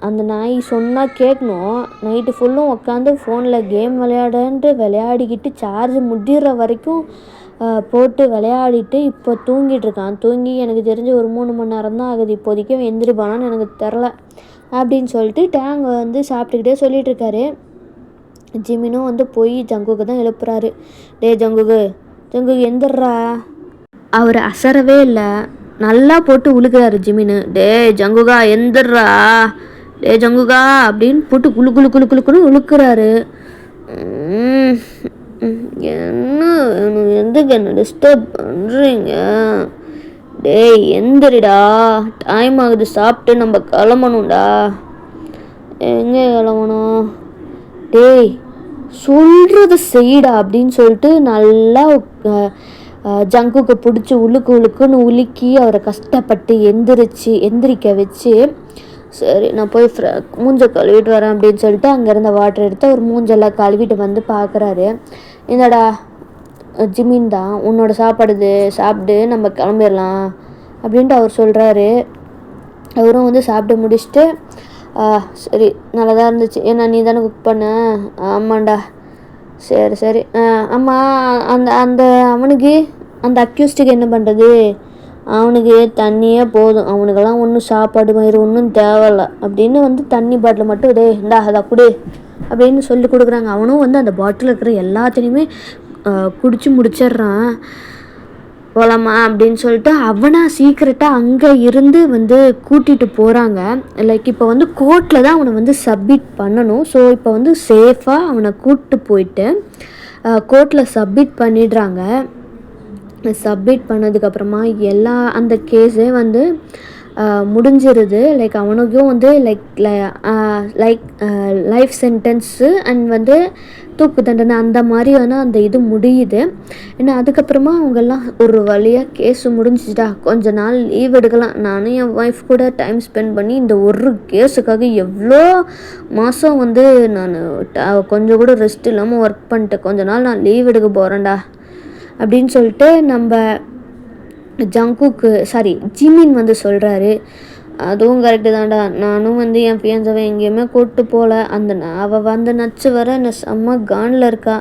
அந்த நாய் சொன்னால் கேட்கணும். நைட்டு ஃபுல்லும் உட்காந்து ஃபோனில் கேம் விளையாடிக்கிட்டு சார்ஜ் முடிகிற வரைக்கும் போட்டு விளையாடிட்டு இப்போ தூங்கிட்டு இருக்கான். தூங்கி எனக்கு தெரிஞ்சு ஒரு 3 மணி நேரம் தான் ஆகுது. இப்போதைக்கு எந்திரிப்பானான்னு எனக்கு தெரில அப்படின்னு சொல்லிட்டு டேங் வந்து சாப்பிட்டுக்கிட்டே சொல்லிகிட்டு இருக்காரு. ஜிமினும் வந்து போய் ஜங்குக்கு தான் எழுப்புறாரு. டே ஜங்குக்கு எந்திர்றா. அவர் அசரவே இல்லை, நல்லா போட்டு உழுக்கிறாரு ஜிமினு. டே ஜங்குகா எந்திர்றா, டே ஜங்குகா அப்படின்னு போட்டு குழுக்குன்னு உழுக்கிறாரு. எதுக்கு என்ன டிஸ்டர்ப் பண்ணுறீங்க? டேய் எந்திரிடா, டைம் ஆகுது, சாப்பிட்டு நம்ம கிளம்பணும்டா. எங்கே கிளம்பணும்? டேய் சொல்கிறத செய்டா அப்படின்னு சொல்லிட்டு நல்லா ஜங்குக்கு பிடிச்சி உழுக்குன்னு உலுக்கி அவரை கஷ்டப்பட்டு எந்திரிக்க வச்சு, சரி நான் போய் மூஞ்ச கழுவிட்டு வரேன் அப்படின்னு சொல்லிட்டு அங்கேருந்த வாட்டர் எடுத்து அவர் மூஞ்செல்லாம் கழுவிட்டு வந்து பார்க்குறாரு. இந்தடா ஜிமின் தான், உன்னோட சாப்பாடு சாப்பிட்டு நம்ம கிளம்பிடலாம் அப்படின்ட்டு அவர் சொல்கிறாரு. அவரும் வந்து சாப்பிட்டு முடிச்சுட்டு சரி நல்லா தான் இருந்துச்சு, ஏன்னா நீ தானே குக் பண்ண? ஆமாண்டா. சரி சரி, ஆமாம் அந்த அவனுக்கு அந்த அக்யூஸ்டுக்கு என்ன பண்ணுறது? அவனுக்கு தண்ணியே போதும், அவனுக்கெல்லாம் ஒன்றும் சாப்பாடு மயிறு ஒன்றும் தேவையில்ல அப்படின்னு வந்து தண்ணி பாட்டில் மட்டும் இந்தா அதை கொடு அப்படின்னு சொல்லி கொடுக்குறாங்க. அவனும் வந்து அந்த பாட்டில் இருக்கிற எல்லாத்தையுமே குடிச்சு முடிச்சிட்றான். போகலாமா அப்படின்னு சொல்லிட்டு அவனை சீக்கிரட்டாக அங்கே இருந்து வந்து கூட்டிகிட்டு போகிறாங்க. லைக் இப்போ வந்து கோர்ட்டில் தான் அவனை வந்து சப்மிட் பண்ணணும். ஸோ இப்போ வந்து சேஃபாக அவனை கூப்பிட்டு போயிட்டு கோர்ட்டில் சப்மிட் பண்ணிடுறாங்க. சப்மிட் பண்ணதுக்கப்புறமா எல்லா அந்த கேஸே வந்து முடிஞ்சிருது. லைக் அவனுக்கும் வந்து லைஃப் சென்டென்ஸு அண்ட் வந்து தூக்கு தண்டனை அந்த மாதிரியான அந்த இது முடியுது. ஏன்னா அதுக்கப்புறமா அவங்கெல்லாம் ஒரு வழியாக கேஸு முடிஞ்சிச்சுட்டா, கொஞ்ச நாள் லீவ் எடுக்கலாம். நானும் என் ஒய்ஃப் கூட டைம் ஸ்பெண்ட் பண்ணி இந்த ஒரு கேஸுக்காக எவ்வளோ மாதம் வந்து நான் கொஞ்சம் கூட ரெஸ்ட் இல்லாமல் ஒர்க் பண்ணிட்டேன். கொஞ்ச நாள் நான் லீவ் எடுக்க போகிறேன்டா அப்படின்னு சொல்லிட்டு நம்ம ஜிமின் வந்து சொல்கிறாரு, அதுவும் கரெக்டு தான்டா, நானும் வந்து என் ஃபியான்ஸாவை எங்கேயுமே கூப்பிட்டு போகல, அவள் வந்து நச்சு வர என்ன செம்ம கானில் இருக்கா,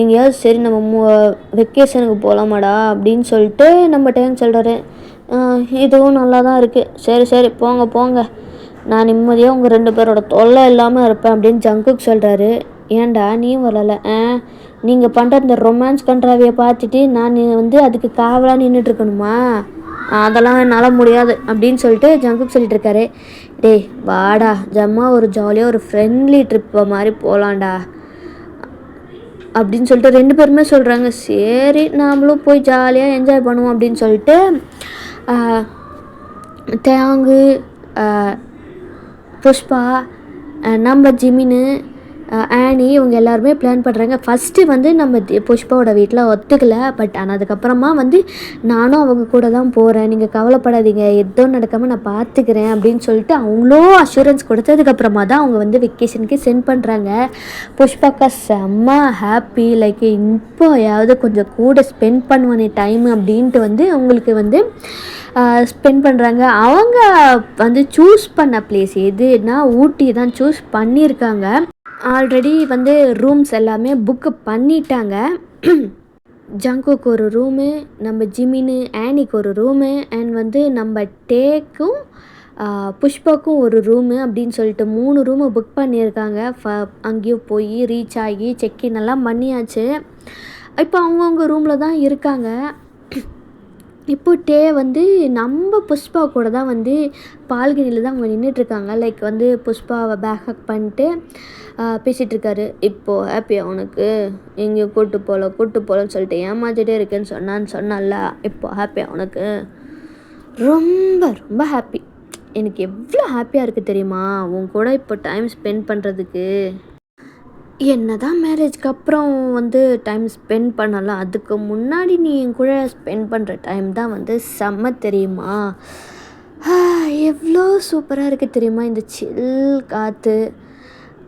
எங்கேயாவது சரி நம்ம வெக்கேஷனுக்கு போகலாமாடா அப்படின்னு சொல்லிட்டு நம்ம டைம் சொல்கிறாரு. இதுவும் நல்லா தான் இருக்குது, சரி சரி போங்க போங்க, நான் நிம்மதியாக உங்கள் 2 பேரோட தொல்லை இல்லாமல் இருப்பேன் அப்படின்னு ஜங்குக் சொல்கிறாரு. ஏன்டா நீ வரலை? நீங்கள் பண்ணுற இந்த ரொமான்ஸ் கண்ட்ராவியை பார்த்துட்டு நான் வந்து அதுக்கு காவலாக நின்றுட்டுருக்கணுமா? அதெல்லாம் என்னால் முடியாது அப்படின்னு சொல்லிட்டு ஜங்குக் சொல்லிட்டு இருக்காரு. டேய் வாடா, ஜம்மா ஒரு ஜாலியாக ஒரு ஃப்ரெண்ட்லி ட்ரிப்பை மாதிரி போகலான்டா அப்படின்னு சொல்லிட்டு 2 பேருமே சொல்கிறாங்க. சரி நாமளும் போய் ஜாலியாக என்ஜாய் பண்ணுவோம் அப்படின்னு சொல்லிட்டு தேங்கு, புஷ்பா, நம்ம ஜிமின்னு, ஆனி இவங்க எல்லாருமே பிளான் பண்ணுறாங்க. ஃபஸ்ட்டு வந்து நம்ம புஷ்பாவோட வீட்டில் ஒத்துக்கலை, பட் ஆனால் அதுக்கப்புறமா வந்து நானும் அவங்க கூட தான் போகிறேன், நீங்கள் கவலைப்படாதீங்க, எதுவும் நடக்காமல் நான் பார்த்துக்கிறேன் அப்படின்னு சொல்லிட்டு அவங்களோ அஷூரன்ஸ் கொடுத்ததுக்கப்புறமா தான் அவங்க வந்து வெக்கேஷனுக்கு சென்ட் பண்ணுறாங்க. புஷ்பாக்கா செம்ம ஹாப்பி, லைக் இப்போயாவது கொஞ்சம் கூட ஸ்பெண்ட் பண்ணுவானே டைம் அப்படின்ட்டு வந்து அவங்களுக்கு வந்து ஸ்பெண்ட் பண்ணுறாங்க. அவங்க வந்து சூஸ் பண்ண பிளேஸ் எதுனா ஊட்டி தான் சூஸ் பண்ணியிருக்காங்க. ஆல்ரெடி வந்து ரூம்ஸ் எல்லாமே புக்கு பண்ணிட்டாங்க. ஜங்குக்கு ஒரு ரூமு, நம்ம ஜிமின்னு ஆனிக்கு ஒரு ரூமு, அண்ட் வந்து நம்ம டேக்கும் புஷ்பாக்கும் ஒரு ரூமு அப்படின்னு சொல்லிட்டு 3 ரூமு புக் பண்ணியிருக்காங்க. அங்கேயும் போய் ரீச் ஆகி செக்இன் எல்லாம் பண்ணியாச்சு. இப்போ அவங்கவுங்க ரூமில் தான் இருக்காங்க. இப்போ டே வந்து நம்ம புஷ்பா கூட தான் வந்து பால்கனியில் தான் அவங்க நின்றுட்டுருக்காங்க. லைக் வந்து புஷ்பாவை பேக் ஹக் பண்ணிட்டு பேசிகிட்ருக்காரு. இப்போது ஹாப்பியா உனக்கு, எங்கேயும் கூட்டு போகலன்னு சொல்லிட்டு ஏமாற்றிட்டே இருக்கேன்னு சொன்னான்ல, இப்போ ஹாப்பியா உனக்கு? ரொம்ப ரொம்ப ஹாப்பி, எனக்கு எவ்வளோ ஹாப்பியாக இருக்குது தெரியுமா உன் கூட இப்போ டைம் ஸ்பெண்ட் பண்ணுறதுக்கு. என்ன தான் மேரேஜ்க்கு அப்புறம் வந்து டைம் ஸ்பெண்ட் பண்ணலாம், அதுக்கு முன்னாடி நீ என் கூட ஸ்பெண்ட் பண்ணுற டைம் தான் வந்து செம்ம தெரியுமா, எவ்வளோ சூப்பராக இருக்குது தெரியுமா, இந்த சில் காற்று,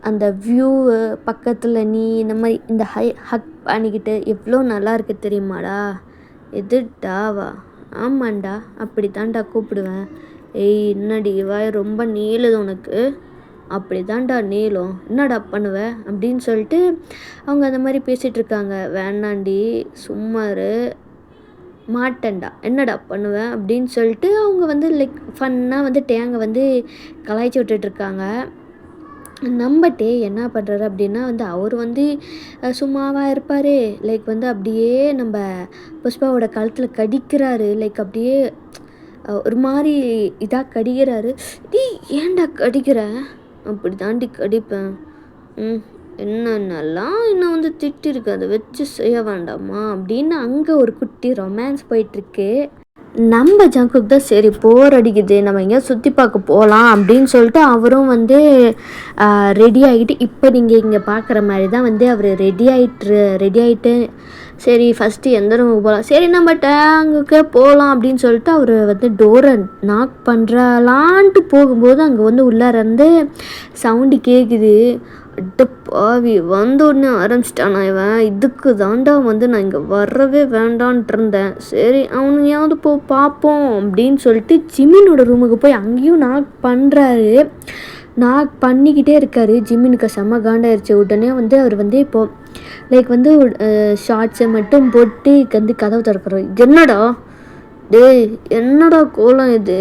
அந்த வியூவு, பக்கத்தில் நீ இந்த மாதிரி இந்த ஹக் பண்ணிக்கிட்டு எவ்வளோ நல்லா இருக்குது தெரியுமாடா. எதுடாவா? ஆமாண்டா, அப்படி தான்டா கூப்பிடுவேன். ஏய் என்னடி வாய் ரொம்ப நீளுது உனக்கு, அப்படி தான்டா நீளம், என்னடா பண்ணுவேன் அப்படின்னு சொல்லிட்டு அவங்க அந்த மாதிரி பேசிகிட்ருக்காங்க. வேணாண்டி சும்மாரு, மாட்டேன்டா, என்னடா பண்ணுவேன் அப்படின்னு சொல்லிட்டு அவங்க வந்து லைக் ஃபன்னாக வந்து டேங்க வந்து கலாய்ச்சி விட்டுட்ருக்காங்க. நம்ம டே என்ன பண்ணுறாரு அப்படின்னா வந்து அவர் வந்து சும்மாவாக இருப்பார், லைக் வந்து அப்படியே நம்ம புஷ்பாவோட கழுத்தில் கடிக்கிறாரு, லைக் அப்படியே ஒரு மாதிரி இதாக கடிக்கிறாரு. டீ ஏன்டா கடிக்கிற? அப்படி தாண்டி கடிப்பேன். என்னென்னலாம் இன்னும் வந்து திட்டிருக்கு, அதை வச்சு செய்ய வேண்டாமா அப்படின்னு அங்கே ஒரு குட்டி ரொமான்ஸ் போயிட்டுருக்கு. நம்ம ஜங்குக்கு தான் சரி போர் அடிக்குது, நம்ம எங்கேயா சுற்றி பார்க்க போகலாம் அப்படின்னு சொல்லிட்டு அவரும் வந்து ரெடி ஆகிட்டு, இப்போ நீங்கள் இங்கே பார்க்குற மாதிரி தான் வந்து அவர் ரெடி ஆகிட்டு சரி ஃபஸ்ட்டு எந்த ரூமுக்கு போகலாம், சரி நம்ம டேங்குக்கே போகலாம் அப்படின்னு சொல்லிட்டு அவர் வந்து டோரை நாக் பண்ணுறலான்ட்டு போகும்போது அங்கே வந்து உள்ளார இருந்து சவுண்டு கேட்குது. பாவி வந்த உடனே ஆரம்பிச்சிட்டானா இவன், இதுக்கு தாண்டா வந்து நான் இங்கே வரவே வேண்டான்ட்டு இருந்தேன், சரி அவனையாவது பார்ப்போம் அப்படின்னு சொல்லிட்டு ஜிமினோட ரூமுக்கு போய் அங்கேயும் நாக் பண்ணிக்கிட்டே இருக்காரு. ஜிமினுக்கு செம்ம காண்டாயிருச்சு. உடனே வந்து அவர் வந்து இப்போது லைக் வந்து ஷார்ட்ஸை மட்டும் போட்டு வந்து கதவு திறக்கிறார். என்னடா கோலம் இது,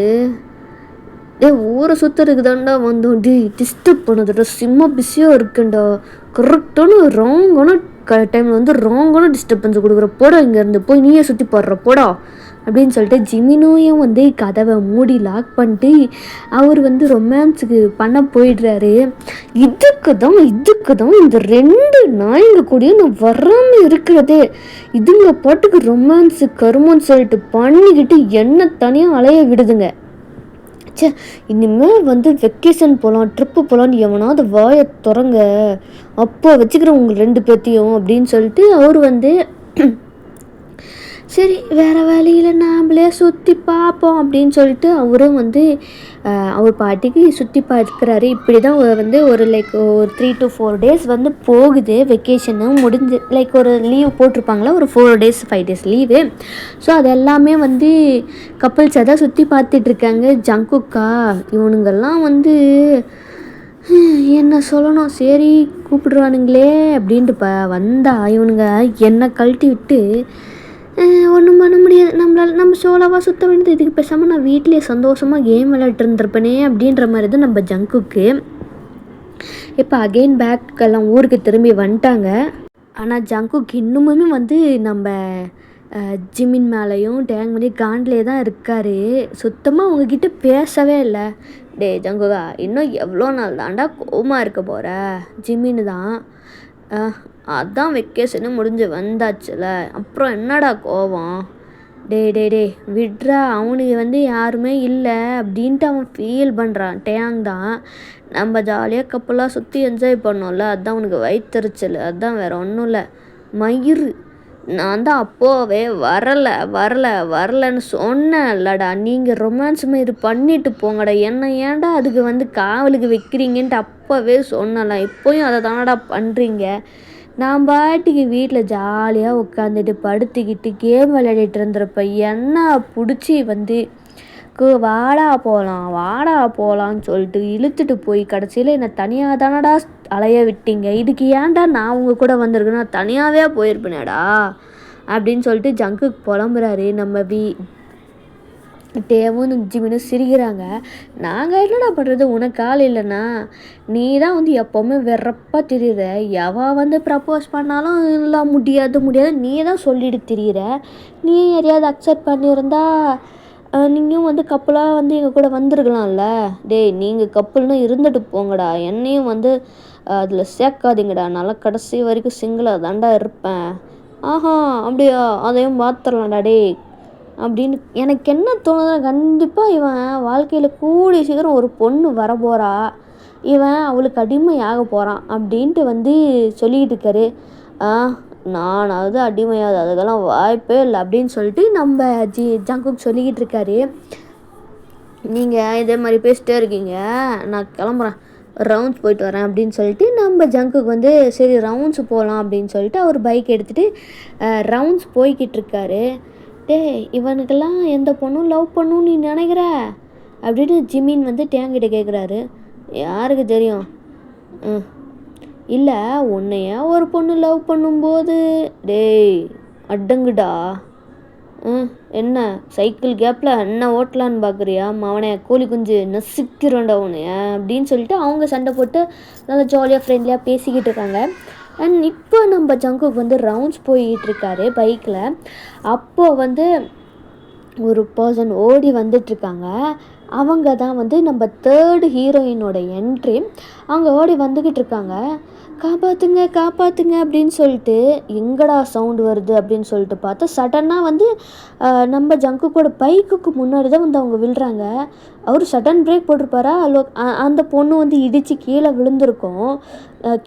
ஊரை சுற்றுறதுக்கு தாண்டா வந்தோம், டிஸ்டர்ப் பண்ணதுடா, சிம்ம பிஸியாக இருக்குண்டா, கரெக்டான ராங்கான டைமில் வந்து ராங்கான டிஸ்டர்பன்ஸ் கொடுக்குற, போடா இங்கேருந்து போய் நீயே சுற்றி போடுற போடா அப்படின்னு சொல்லிட்டு ஜிமினோயும் வந்து கதவை மூடி லாக் பண்ணிட்டு அவர் வந்து ரொமான்ஸுக்கு பண்ண போயிடுறாரு. இதுக்கு தான் இந்த 2 நாய்ங்க கூடயும் நான் வராமல் இருக்கிறதே, இதுங்க பாட்டுக்கு ரொமான்ஸு கருமன்னு சொல்லிட்டு பண்ணிக்கிட்டு என்ன தனியாக அலைய விடுதுங்க. இனிமேல் வந்து வெக்கேஷன் போகலாம், ட்ரிப்பு போகலான்னு எவனாவது வாயை திறங்க, அப்போ வச்சுக்கிறேன் உங்கள் 2 பேர்த்தையும் அப்படின்னு சொல்லிட்டு அவர் வந்து சரி வேறு வேலையில் நாம்ளே சுற்றி பார்ப்போம் அப்படின்னு சொல்லிட்டு அவரும் வந்து அவர் பாட்டிக்கு சுற்றி பார்க்குறாரு. இப்படி தான் வந்து ஒரு ஒரு 3 to 4 days வந்து போகுது. வெக்கேஷனும் முடிஞ்சு ஒரு லீவ் போட்டிருப்பாங்களா, ஒரு 4 days 5 days லீவு. ஸோ அது எல்லாமே வந்து கப்புள்ஸை தான் சுற்றி பார்த்துட்ருக்காங்க. ஜங்குக்கா இவனுங்கெல்லாம் வந்து என்ன சொல்லணும், சரி கூப்பிடுவானுங்களே அப்படின்ட்டு வந்தா இவனுங்க என்னை கழட்டி விட்டு ஒன்றும் பண்ண முடியாது, நம்ம சோலாவாக சுற்ற வேண்டியது, இதுக்கு பேசாமல் நான் வீட்டிலே சந்தோஷமாக கேம் விளையாட்டு இருந்திருப்பேனே அப்படின்ற மாதிரி தான் நம்ம ஜங்குக்கு. இப்போ அகெயின் பேக் எல்லாம் ஊருக்கு திரும்பி வந்துட்டாங்க. ஆனால் ஜங்குக்கு இன்னுமுமே வந்து நம்ம ஜிமின் மேலேயும் டேங் பண்ணி காண்டிலே தான் இருக்கார். சுத்தமாக அவங்கக்கிட்ட பேசவே இல்லை. டே ஜங்குகா, இன்னும் எவ்வளோ நாள் தாண்டா கோவமாக இருக்க போகிற? ஜிமின்னு தான் அதான் வெக்கேஷனு முடிஞ்சு வந்தாச்சுல, அப்புறம் என்னடா கோவம்? டே டே டே விட்றா, அவனுக்கு வந்து யாருமே இல்லை அப்படின்ட்டு அவன் ஃபீல் பண்ணுறான். டேங் தான் நம்ம ஜாலியாக கப்பலாக சுற்றி என்ஜாய் பண்ணோம்ல, அதுதான் அவனுக்கு வயிற்றுச்சல், அதுதான் வேறு ஒன்றும் இல்லை. மயிறு நான் தான் அப்போவே வரலைன்னு சொன்னேன் இல்லடா, நீங்கள் ரொமான்ஸ் மாதிரி பண்ணிட்டு போங்கடா, என்ன ஏன்டா அதுக்கு வந்து காவலுக்கு வைக்கிறீங்கன்ட்டு அப்போவே சொன்னலாம். இப்போயும் அதை தானடா பண்ணுறீங்க. நான் பாட்டுக்கு வீட்டில் ஜாலியாக உட்காந்துட்டு படுத்துக்கிட்டு கேம் விளையாடிட்டு இருந்திருப்ப என்ன பிடிச்சி வந்து வாடா போகலான்னு சொல்லிட்டு இழுத்துட்டு போய் கடைசியில் என்னை தனியாக தானடா அலைய விட்டீங்க. இதுக்கு ஏன்டா நான் உங்கள் கூட வந்திருக்கேன்னா தனியாகவே போயிருப்பேனேடா அப்படின்னு சொல்லிட்டு ஜங்குக்கு புலம்புறாரு. நம்ம டேவும் ஜிமினும் சிரிக்கிறாங்க. நாங்கள் என்னடா பண்ணுறது, உனக்கு ஆள் இல்லைண்ணா, நீ தான் வந்து எப்போவுமே வெறப்பாக திரியிற, எவ வந்து ப்ரப்போஸ் பண்ணாலும் இல்லை முடியாது நீ தான் சொல்லிட்டு திரியிற. நீ யாரையாவது அக்செப்ட் பண்ணியிருந்தா நீங்களும் வந்து கப்பலாக வந்து எங்கள் கூட வந்திருக்கலாம்ல. டேய் நீங்கள் கப்பல்னு இருந்துட்டு போங்கடா, என்னையும் வந்து அதில் சேர்க்காதீங்கடா, நல்லா கடைசி வரைக்கும் சிங்கிளாக தாண்டா இருப்பேன். ஆஹா அப்படியா, அதையும் பார்த்துடலாம்டா டே அப்படின்னு எனக்கு என்ன தோணுதுன்னா, கண்டிப்பாக இவன் வாழ்க்கையில் கூடிய சீக்கிரம் ஒரு பொண்ணு வரப்போகிறா, இவன் அவளுக்கு அடிமையாக போகிறான் அப்படின்ட்டு வந்து சொல்லிக்கிட்டு இருக்காரு. நானாவது அடிமையாது, அதுக்கெல்லாம் வாய்ப்பே இல்லை அப்படின்னு சொல்லிட்டு நம்ம ஜங்குக் சொல்லிக்கிட்டு இருக்காரு. நீங்கள் இதே மாதிரி பேசிட்டே இருக்கீங்க, நான் கிளம்புறேன், ரவுண்ட்ஸ் போயிட்டு வரேன் அப்படின்னு சொல்லிட்டு நம்ம ஜங்குக்கு வந்து சரி ரவுண்ட்ஸ் போகலாம் அப்படின்னு சொல்லிட்டு அவர் பைக் எடுத்துகிட்டு ரவுண்ட்ஸ் போய்கிட்டு இருக்காரு. டே இவனுக்கெல்லாம் எந்த பொண்ணும் லவ் பண்ணும் நீ நினைக்கிற அப்படின்னு ஜிமின் வந்து டேங்கிட்ட கேட்குறாரு. யாருக்கு தெரியும், இல்லை உன்னைய ஒரு பொண்ணு லவ் பண்ணும்போது. டேய் அடங்குடா, என்ன சைக்கிள் கேப்பில் என்ன ஓட்டலான்னு பார்க்குறியா, அவனை கோழி குஞ்சு நசுக்கிறோண்டா உன்னைய அப்படின்னு சொல்லிட்டு அவங்க சண்டை போட்டு நல்லா ஜாலியாக ஃப்ரெண்ட்லியாக பேசிக்கிட்டு இருக்காங்க. அண்ட் இப்போ நம்ம ஜங்குக்கு வந்து ரவுண்ட்ஸ் போயிட்டுருக்காரு பைக்கில். அப்போது வந்து ஒரு பர்சன் ஓடி வந்துட்டுருக்காங்க. அவங்க தான் வந்து நம்ம 3rd ஹீரோயினோட என்ட்ரி. அவங்க ஓடி வந்துக்கிட்டு இருக்காங்க. காப்பாற்றுங்க அப்படின்னு சொல்லிட்டு எங்கடா சவுண்டு வருது அப்படின்னு சொல்லிட்டு பார்த்தா சடனாக வந்து நம்ம ஜங்குக்கோட பைக்குக்கு முன்னாடி தான் வந்து அவங்க விழுறாங்க. அவர் சடன் பிரேக் போட்டிருப்பாரா, அந்த பொண்ணு வந்து இடித்து கீழே விழுந்திருக்கும்.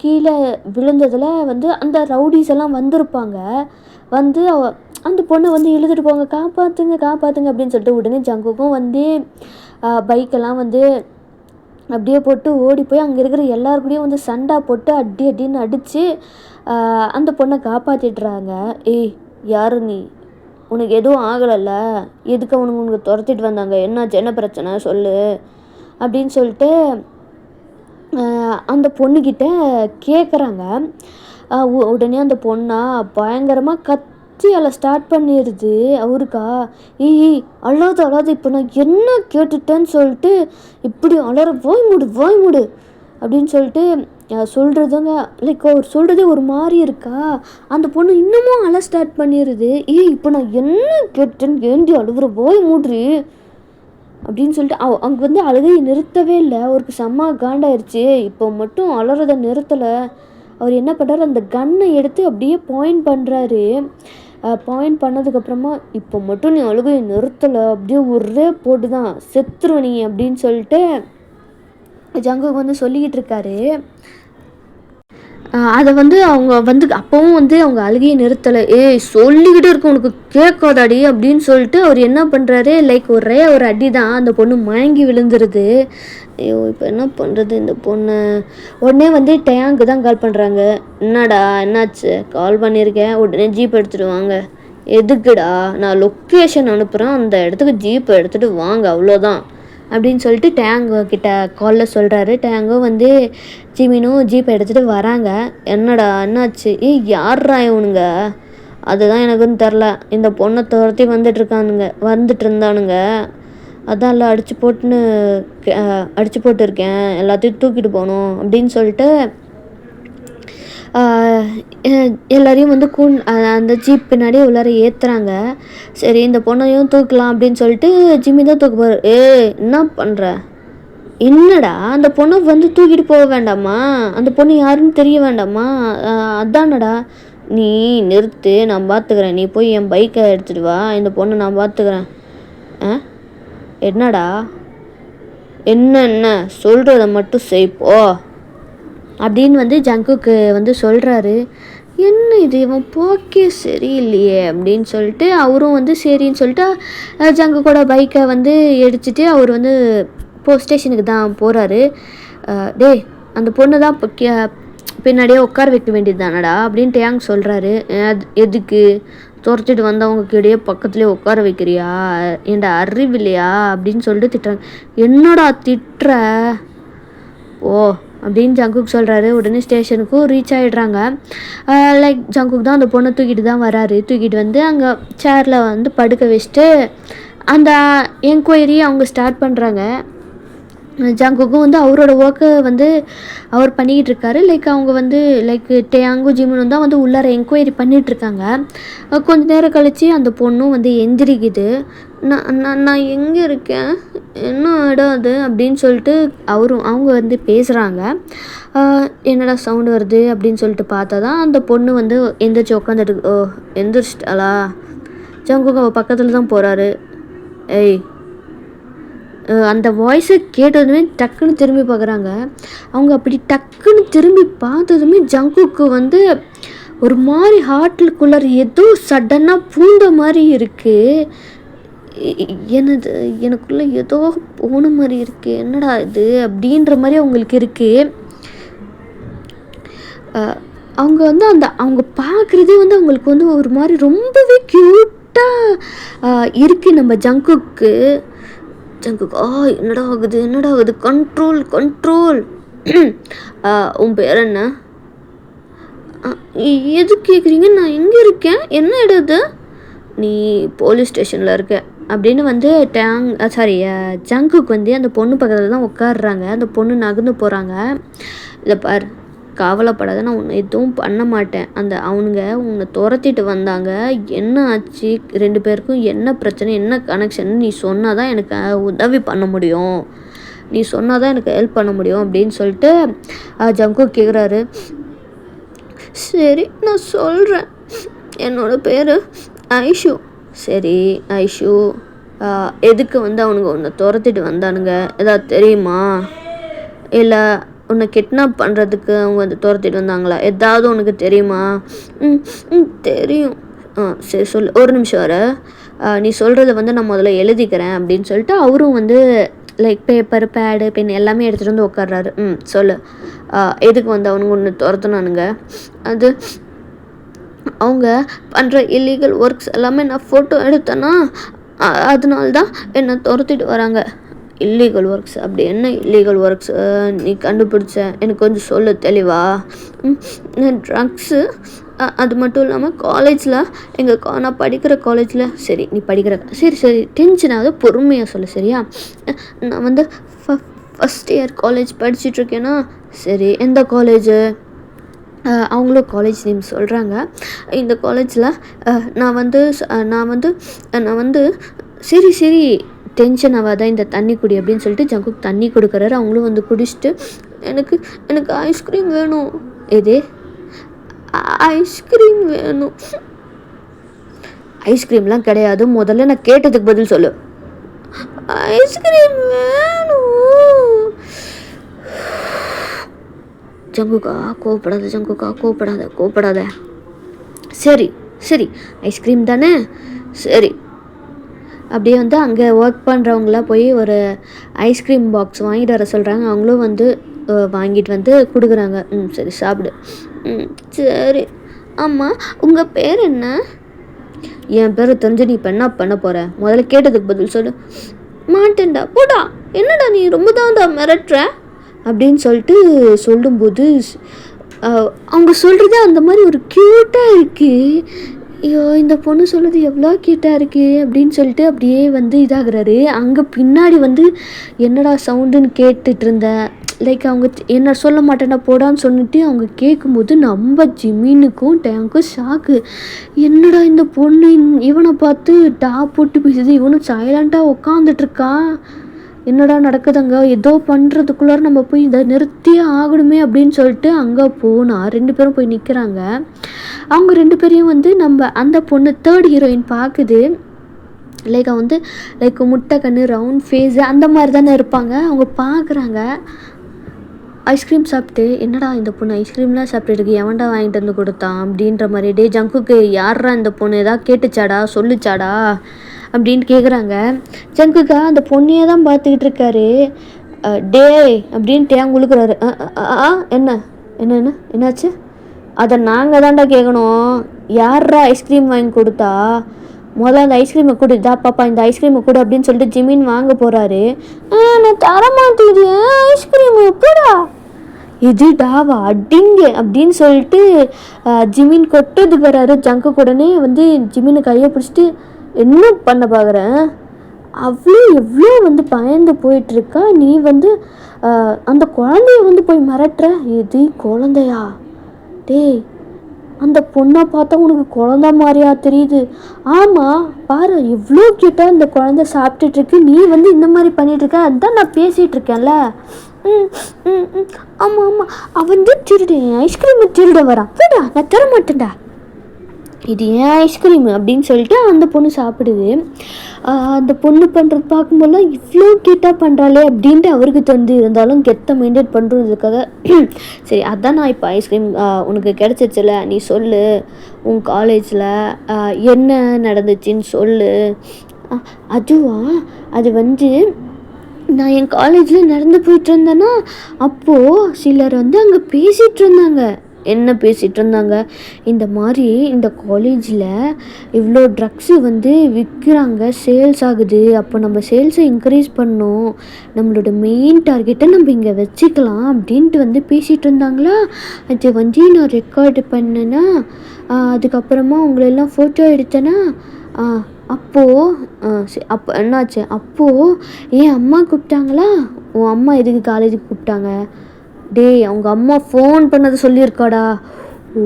கீழே விழுந்ததில் வந்து அந்த ரவுடிஸ் எல்லாம் வந்திருப்பாங்க. வந்து அந்த பொண்ணை வந்து இழுத்துட்டு போங்க, காப்பாற்றுங்க அப்படின்னு சொல்லிட்டு உடனே ஜங்குக்கும் வந்து பைக்கெல்லாம் வந்து அப்படியே போட்டு ஓடி போய் அங்கே இருக்கிற எல்லாருக்கூடையும் வந்து சண்டை போட்டு அடின்னு அடித்து அந்த பொண்ணை காப்பாற்றிடுறாங்க. ஏய் யாரு நீ, உனக்கு எதுவும் ஆகலைல்ல, எதுக்கு உனக்கு துரத்திட்டு வந்தாங்க, என்னாச்சு, என்ன பிரச்சனை சொல்லு அப்படின்னு சொல்லிட்டு அந்த பொண்ணுக்கிட்ட கேட்குறாங்க. உடனே அந்த பொண்ணா பயங்கரமாக அதில் ஸ்டார்ட் பண்ணிடுது அவருக்கா. ஏய் அழாது இப்போ நான் என்ன கேட்டுட்டேன்னு சொல்லிட்டு இப்படி அலற வாய் மூடு அப்படின்னு சொல்லிட்டு சொல்கிறதுங்க. அவர் சொல்கிறதே ஒரு மாதிரி இருக்கா. அந்த பொண்ணு இன்னமும் அழ ஸ்டார்ட் பண்ணிடுது. இப்போ நான் என்ன கேட்டேன்னு ஏண்டி அழுகுற, வாய் மூடுறி அப்படின்னு சொல்லிட்டு அங்கே வந்து அழுகையை நிறுத்தவே இல்லை. அவருக்கு செம்ம காண்டாயிருச்சு. இப்போ மட்டும் அலறதை நிறுத்தலை. அவர் என்ன பண்ணுறாரு, அந்த கன்னை எடுத்து அப்படியே பாயிண்ட் பண்ணுறாரு. பாயிண்ட் பண்ணதுக்கப்புறமா இப்போ மட்டும் நீ அழுகையை நிறுத்தலை, அப்படியே ஒரே போட்டு தான் செத்துருவ நீ அப்படின்னு சொல்லிட்டு ஜங்குக்கு வந்து சொல்லிக்கிட்டு இருக்காரு. அதை வந்து அவங்க வந்து அப்பவும் வந்து அவங்க அழுகையை நிறுத்தலை. ஏய் சொல்லிக்கிட்டே இருக்கும் உனக்கு கேட்காதாடி அப்படின்னு சொல்லிட்டு அவர் என்ன பண்ணுறாரு, லைக் ஒரே ஒரு அடி தான் அந்த பொண்ணு மயங்கி விழுந்துருது. ஐயோ இப்போ என்ன பண்ணுறது இந்த பொண்ணு. உடனே வந்து டேங்க்கு தான் கால் பண்ணுறாங்க. என்னடா என்னாச்சு, கால் பண்ணியிருக்கேன், உடனே ஜீப் எடுத்துகிட்டு வாங்க. எதுக்குடா, நான் லொக்கேஷன் அனுப்புகிறேன், அந்த இடத்துக்கு ஜீப்பை எடுத்துகிட்டு வாங்க அவ்வளோதான் அப்படின்னு சொல்லிட்டு டேங்கோ கிட்ட காலில் சொல்கிறாரு. டேங்கோ வந்து ஜிமினும் ஜீப்பை எடுத்துகிட்டு வராங்க. என்னடா என்னாச்சு, யார்ரா இவனுங்க, அதுதான் எனக்குன்னு தெரில, இந்த பொண்ணை துரத்தி வந்துட்டு இருந்தானுங்க, அதான் எல்லாம் அடிச்சு போட்டுருக்கேன், எல்லாத்தையும் தூக்கிட்டு போகணும் அப்படின்னு சொல்லிட்டு எல்லாரையும் வந்து அந்த ஜீப் பின்னாடி உள்ளார ஏற்றுறாங்க. சரி இந்த பொண்ணையும் தூக்கலாம் அப்படின்னு சொல்லிட்டு ஜிம்மி தான் தூக்க போகிறார். என்ன பண்ணுற, என்னடா அந்த பொண்ணை வந்து தூக்கிட்டு போக வேண்டாமா, அந்த பொண்ணு யாருன்னு தெரிய வேண்டாமா, அதானடா. நீ நிறுத்து, நான் பார்த்துக்கிறேன், நீ போய் என் பைக்கை எடுத்துகிட்டு வா, இந்த பொண்ணை நான் பார்த்துக்கிறேன். என்னடா என்ன சொல்கிறத மட்டும் செய்ப்போ அப்படின்னு வந்து ஜங்குக்கு வந்து சொல்கிறாரு. என்ன இது இவன் போக்கே சரியில்லையே அப்படின்னு சொல்லிட்டு அவரும் வந்து சரின்னு சொல்லிட்டு ஜங்குக்கோட பைக்கை வந்து எடுத்துகிட்டு அவர் வந்து ஸ்டேஷனுக்கு தான் போகிறாரு. டேய் அந்த பொண்ணு தான் பின்னாடியே உட்கார வைக்க வேண்டியது தானடா அப்படின்னு டேங் சொல்கிறாரு. எதுக்கு துரத்திட்டு வந்தவங்களுக்கு இடையே பக்கத்துலேயே உட்கார வைக்கிறியா, ஏன்டா அறிவு இல்லையா அப்படின்னு சொல்லிட்டு திட்டுறாங்க. என்னடா திட்டுற ஓ அப்படின்னு ஜங்குக் சொல்கிறாரு. உடனே ஸ்டேஷனுக்கும் ரீச் ஆகிடுறாங்க. லைக் ஜங்குக் தான் அந்த பொண்ணை தூக்கிட்டு தான் வராரு. தூக்கிட்டு வந்து அங்கே சேரில் வந்து படுக்க வச்சுட்டு அந்த என்கொயரி அவங்க ஸ்டார்ட் பண்ணுறாங்க. ஜங்குக்கும் வந்து அவரோட ஒர்க்கை வந்து அவர் பண்ணிக்கிட்டு இருக்காரு. லைக் அவங்க வந்து லைக் டேங்கும் ஜிம்முனும் தான் வந்து உள்ளார என்கொயரி பண்ணிகிட்ருக்காங்க. கொஞ்ச நேரம் கழித்து அந்த பொண்ணும் வந்து எந்திரிக்குது. நான் எங்கே இருக்கேன், என்ன இடம் அது அப்படின்னு சொல்லிட்டு அவங்க வந்து பேசுகிறாங்க. என்னடா சவுண்டு வருது அப்படின்னு சொல்லிட்டு பார்த்தா தான் அந்த பொண்ணு வந்து எந்திரிச்சு உட்காந்துட்டு எந்திரிச்சிட்டாளா. ஜங்குக்கு அவள் பக்கத்தில் தான் போகிறாரு. அந்த வாய்ஸை கேட்டதுமே டக்குன்னு திரும்பி பார்க்குறாங்க. அவங்க அப்படி டக்குன்னு திரும்பி பார்த்ததுமே ஜங்குக்கு வந்து ஒரு மாதிரி ஹார்ட்டுக்குள்ளார ஏதோ சடனாக பூந்த மாதிரி இருக்குது. எனக்குள்ளே ஏதோ போன மாதிரி இருக்குது, என்னடா இது அப்படின்ற மாதிரி அவங்களுக்கு இருக்குது. அவங்க வந்து அவங்க பார்க்குறதே வந்து அவங்களுக்கு வந்து ஒரு மாதிரி ரொம்பவே க்யூட்டாக இருக்குது நம்ம ஜங்குக்கு. என்னடா ஆகுது கண்ட்ரோல் உன் பேர் என்ன, எது கேட்குறீங்க, நான் எங்கே இருக்கேன், என்ன இடம் இது, நீ போலீஸ் ஸ்டேஷனில் இருக்க அப்படின்னு வந்து ஜங்குக்கு வந்து அந்த பொண்ணு பக்கத்தில் தான் உட்காடுறாங்க. அந்த பொண்ணு நகர்ந்து போகிறாங்க. இதை பார், கவலைப்படாத, நான் உன்னை எதுவும் பண்ண மாட்டேன், அவனுங்க உன்னை துரத்திட்டு வந்தாங்க, என்ன ஆச்சு, 2 பேருக்கும் என்ன பிரச்சனை, என்ன கனெக்ஷன், நீ சொன்னால் தான் எனக்கு உதவி பண்ண முடியும், நீ சொன்னால் தான் எனக்கு ஹெல்ப் பண்ண முடியும் அப்படின்னு சொல்லிட்டு ஜங்கு கேட்குறாரு. சரி நான் சொல்கிறேன், என்னோட பேர் ஐஷு. சரி ஐஷு, எதுக்கு வந்து அவனுங்க உன்னை துரத்திட்டு வந்தானுங்க ஏதாவது தெரியுமா, இல்லை உன்னை கிட்னாப் பண்ணுறதுக்கு அவங்க வந்து துரத்திட்டு வந்தாங்களா, ஏதாவது உனக்கு தெரியுமா? தெரியும். சரி சொல்லு, ஒரு நிமிஷம் வர, நீ சொல்கிறத வந்து நான் முதல்ல எழுதிக்கிறேன் அப்படின்னு சொல்லிட்டு அவரும் வந்து லைக் பேப்பர் பேடு பென் எல்லாமே எடுத்துகிட்டு வந்து உட்கார்றாரு. சொல்லு, எதுக்கு வந்து அவனுங்க ஒன்று துரத்துனானுங்க, அது அவங்க பண்ணுற இல்லீகல் ஒர்க்ஸ் எல்லாமே நான் ஃபோட்டோ எடுத்தேன்னா அதனால்தான் என்னை துரத்திட்டு வராங்க. இல்லீகல் ஒர்க்ஸ், அப்படி என்ன இல்லீகல் ஒர்க்ஸ் நீ கண்டுபிடிச்ச, எனக்கு கொஞ்சம் சொல்லு தெளிவா. ட்ரக்ஸு, அது மட்டும் இல்லாமல் காலேஜில் நான் படிக்கிற காலேஜில், சரி நீ படிக்கிற, சரி டென்ஷன் ஆகுது, பொறுமையாக சொல்லு சரியா. நான் வந்து ஃபஸ்ட் இயர் காலேஜ் படிச்சுட்ருக்கேன்னா. சரி எந்த காலேஜு, அவங்களும் காலேஜ் நேம் சொல்கிறாங்க. இந்த காலேஜில் நான் வந்து சரி டென்ஷன் ஆகாதான், இந்த தண்ணி குடி அப்படின்னு சொல்லிட்டு ஜங்குக்கு தண்ணி கொடுக்குறாரு. அவங்களும் வந்து குடிச்சிட்டு எனக்கு ஐஸ்கிரீம் வேணும். எது ஐஸ்கிரீம் வேணும்? ஐஸ்கிரீம்லாம் கிடையாது, முதல்ல நான் கேட்டதுக்கு பதில் சொல்லு. ஐஸ்கிரீம் வேணும். ஜங்குக்கா கோவப்படாத, ஜங்குக்கா கோவப்படாத. சரி சரி, ஐஸ்கிரீம் தானே, சரி. அப்படியே வந்து அங்கே ஒர்க் பண்ணுறவங்களாம் போய் ஒரு ஐஸ்கிரீம் பாக்ஸ் வாங்கிட்டு வர சொல்கிறாங்க. அவங்களும் வந்து வாங்கிட்டு வந்து கொடுக்குறாங்க. சரி சாப்பிடு. சரி. ஆமாம், உங்கள் பேர் என்ன? என் பேர் தெரிஞ்சு நீ இப்போ என்ன பண்ண போகிற? முதல்ல கேட்டதுக்கு பதில் சொல்லு. மாட்டேன்டா, போடா. என்னடா நீ ரொம்ப தான்டா மிரட்டுற அப்படின்னு சொல்லிட்டு சொல்லும்போது அவங்க சொல்கிறது அந்த மாதிரி ஒரு க்யூட்டாக இருக்குது. ஐயோ, இந்த பொண்ணு சொல்கிறது எவ்வளோ க்யூட்டாக இருக்குது அப்படின்னு சொல்லிட்டு அப்படியே வந்து இதாகிறாரு. அங்கே பின்னாடி வந்து என்னடா சவுண்டுன்னு கேட்டுட்டு இருந்தேன். லைக் அவங்க என்ன சொல்ல மாட்டேன்னா போடான்னு சொல்லிட்டு அவங்க கேட்கும்போது நம்ம ஜிமினுக்கும் டேங்க்கும் ஷாக்கு. என்னடா இந்த பொண்ணு இவனை பார்த்து டாப் போட்டு பேசுது, இவனும் சைலண்ட்டாக உட்காந்துட்ருக்கான். என்னடா நடக்குதுங்க, ஏதோ பண்ணுறதுக்குள்ளார நம்ம போய் இதை நிறுத்தியே ஆகணுமே அப்படின்னு சொல்லிட்டு அங்கே போனால் 2 பேரும் போய் நிற்கிறாங்க. அவங்க 2 பேரையும் வந்து நம்ம அந்த பொண்ணு தேர்ட் ஹீரோயின் பார்க்குது. லைக் வந்து லைக் முட்டை கண்ணு, ரவுண்ட் ஃபேஸு அந்த மாதிரி தானே இருப்பாங்க. அவங்க பார்க்குறாங்க. ஐஸ்கிரீம் சாப்பிட்டு, என்னடா இந்த பொண்ணு ஐஸ்கிரீம்லாம் சாப்பிட்டுருக்கு, எவன்டா வாங்கிட்டு வந்து கொடுத்தான் அப்படின்ற மாதிரி. டே ஜங்குக்கு, யாரா இந்த பொண்ணு ஏதாவது கேட்டுச்சாடா, சொல்லுச்சாடா அப்படின்னு கேட்குறாங்க. ஜங்குக்கா அந்த பொண்ணையே தான் பார்த்துக்கிட்டு இருக்காரு. டே அப்படின்ட்டு ஏன் உழுக்கிறாரு. என்னாச்சு? அதை நாங்கள் தான்டா கேட்கணும். யாரா ஐஸ்கிரீம் வாங்கி கொடுத்தா? முதல்ல அந்த ஐஸ்கிரீமை கொடு. இதா பாப்பா இந்த ஐஸ்கிரீமை கொடு அப்படின்னு சொல்லிட்டு ஜிமின் வாங்க போகிறாரு. நான் தரமாட்டேது ஐஸ்கிரீம் எப்படா? இது டாவா அடிங்க அப்படின்னு சொல்லிட்டு ஜிமின் கொட்டதுக்கு வராரு. ஜங்கு உடனே வந்து ஜிமினை கையை பிடிச்சிட்டு, என்ன பண்ண பார்க்குறேன்? எவ்வளோ வந்து பயந்து போயிட்டுருக்கா நீ வந்து அந்த குழந்தைய வந்து போய் மிரட்டுற. இது குழந்தையா? டேய், அந்த பொண்ணை பார்த்தா உனக்கு குழந்த மாதிரியா தெரியுது? ஆமாம், பாரு எவ்வளோ கியூட்டாக இந்த குழந்தை சாப்பிட்டுட்ருக்கு, நீ வந்து இந்த மாதிரி பண்ணிகிட்ருக்க. அதுதான் நான் பேசிகிட்டு இருக்கேன்ல. ஆமாம், அவன் தான் திருடு, ஐஸ்கிரீமை திருட வரான். போடா, நான் தர மாட்டேன்டா. இது ஏன் ஐஸ்கிரீமு அப்படின்னு சொல்லிட்டு அந்த பொண்ணு சாப்பிடுது. அந்த பொண்ணு பண்ணுறது பார்க்கும்போதுலாம் இவ்வளோ கியூட்டாக பண்ணுறாளே அப்படின்ட்டு அவருக்கு தோணுது. இருந்தாலும் கெத்தை மெயின்டைன் பண்ணுறதுக்காக சரி அதான் நான் இப்போ ஐஸ்கிரீம் உனக்கு கிடச்சிச்சில்ல, நீ சொல்லு உன் காலேஜில் என்ன நடந்துச்சுன்னு சொல்லு. அதுவா, அது வந்து நான் என் காலேஜில் நடந்து போயிட்டு இருந்தேன்னா அப்போது சிலர் வந்து அங்கே பேசிகிட்டு இருந்தாங்க. என்ன பேசிகிட்டு இருந்தாங்க? இந்த மாதிரி இந்த காலேஜில் இவ்வளோ ட்ரக்ஸு வந்து விற்கிறாங்க, சேல்ஸ் ஆகுது. அப்போ நம்ம சேல்ஸை இன்க்ரீஸ் பண்ணோம், நம்மளோட மெயின் டார்கெட்டை நம்ம இங்கே வச்சுக்கலாம் அப்படின்ட்டு வந்து பேசிகிட்டு இருந்தாங்களா. அது வந்து நான் ரெக்கார்டு பண்ணேன்னா அதுக்கப்புறமா உங்களெல்லாம் ஃபோட்டோ எடுத்தேன்னா அப்போ என்னாச்சு? அப்போது என் அம்மா கூப்பிட்டாங்களா. உன் அம்மா எதுக்கு காலேஜுக்கு கூப்பிட்டாங்க? டேய், அவங்க அம்மா ஃபோன் பண்ணதை சொல்லியிருக்காடா. ஓ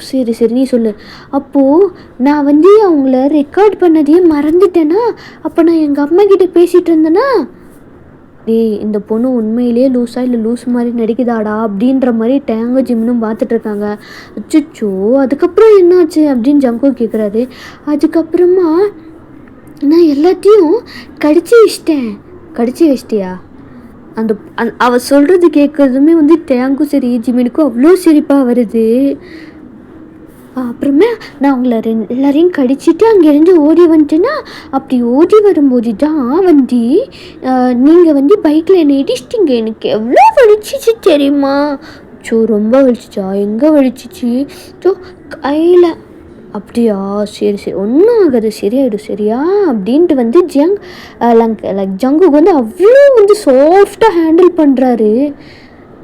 சரி நீ சொல்லு. அப்போது நான் வந்து அவங்கள ரெக்கார்ட் பண்ணதையே மறந்துட்டேன்னா அப்போ நான் எங்கள் அம்மா கிட்டே பேசிகிட்டு இருந்தேன்னா. டேய், இந்த பொண்ணு உண்மையிலே லூஸா இல்லை லூஸ் மாதிரி நடிக்குதாடா அப்படின்ற மாதிரி டேங்கோ ஜிம்னும் பார்த்துட்ருக்காங்க. அச்சோ, அதுக்கப்புறம் என்னாச்சு அப்படின்னு ஜங்கு கேட்குறாரு. அதுக்கப்புறமா நான் எல்லாத்தையும் கடிச்சு வச்சிட்டியா? அவ சொல்கிறது கேட்குறதுமே வந்து டேங்கும் சரி ஜிமினுக்கும் அவ்வளோ சிரிப்பாக வருது. அப்புறமே நான் உங்களை எல்லாரையும் கடிச்சிட்டு அங்கேருந்து ஓடி வந்துட்டேன்னா அப்படி ஓடி வரும்போது தான் வந்து நீங்கள் வந்து பைக்கில் என்னை இடிச்சிட்டிங்க. எனக்கு எவ்வளோ வலிச்சிச்சு தெரியுமா? ரொம்ப வலிச்சிச்சா? எங்கே வலிச்சிச்சு? கையில். அப்படியா? சரி ஒன்றும் ஆகாது, சரியாயிடும் சரியா அப்படின்ட்டு வந்து ஜங்குக்கு வந்து அவ்வளோ வந்து சாஃப்டாக ஹேண்டில் பண்ணுறாரு.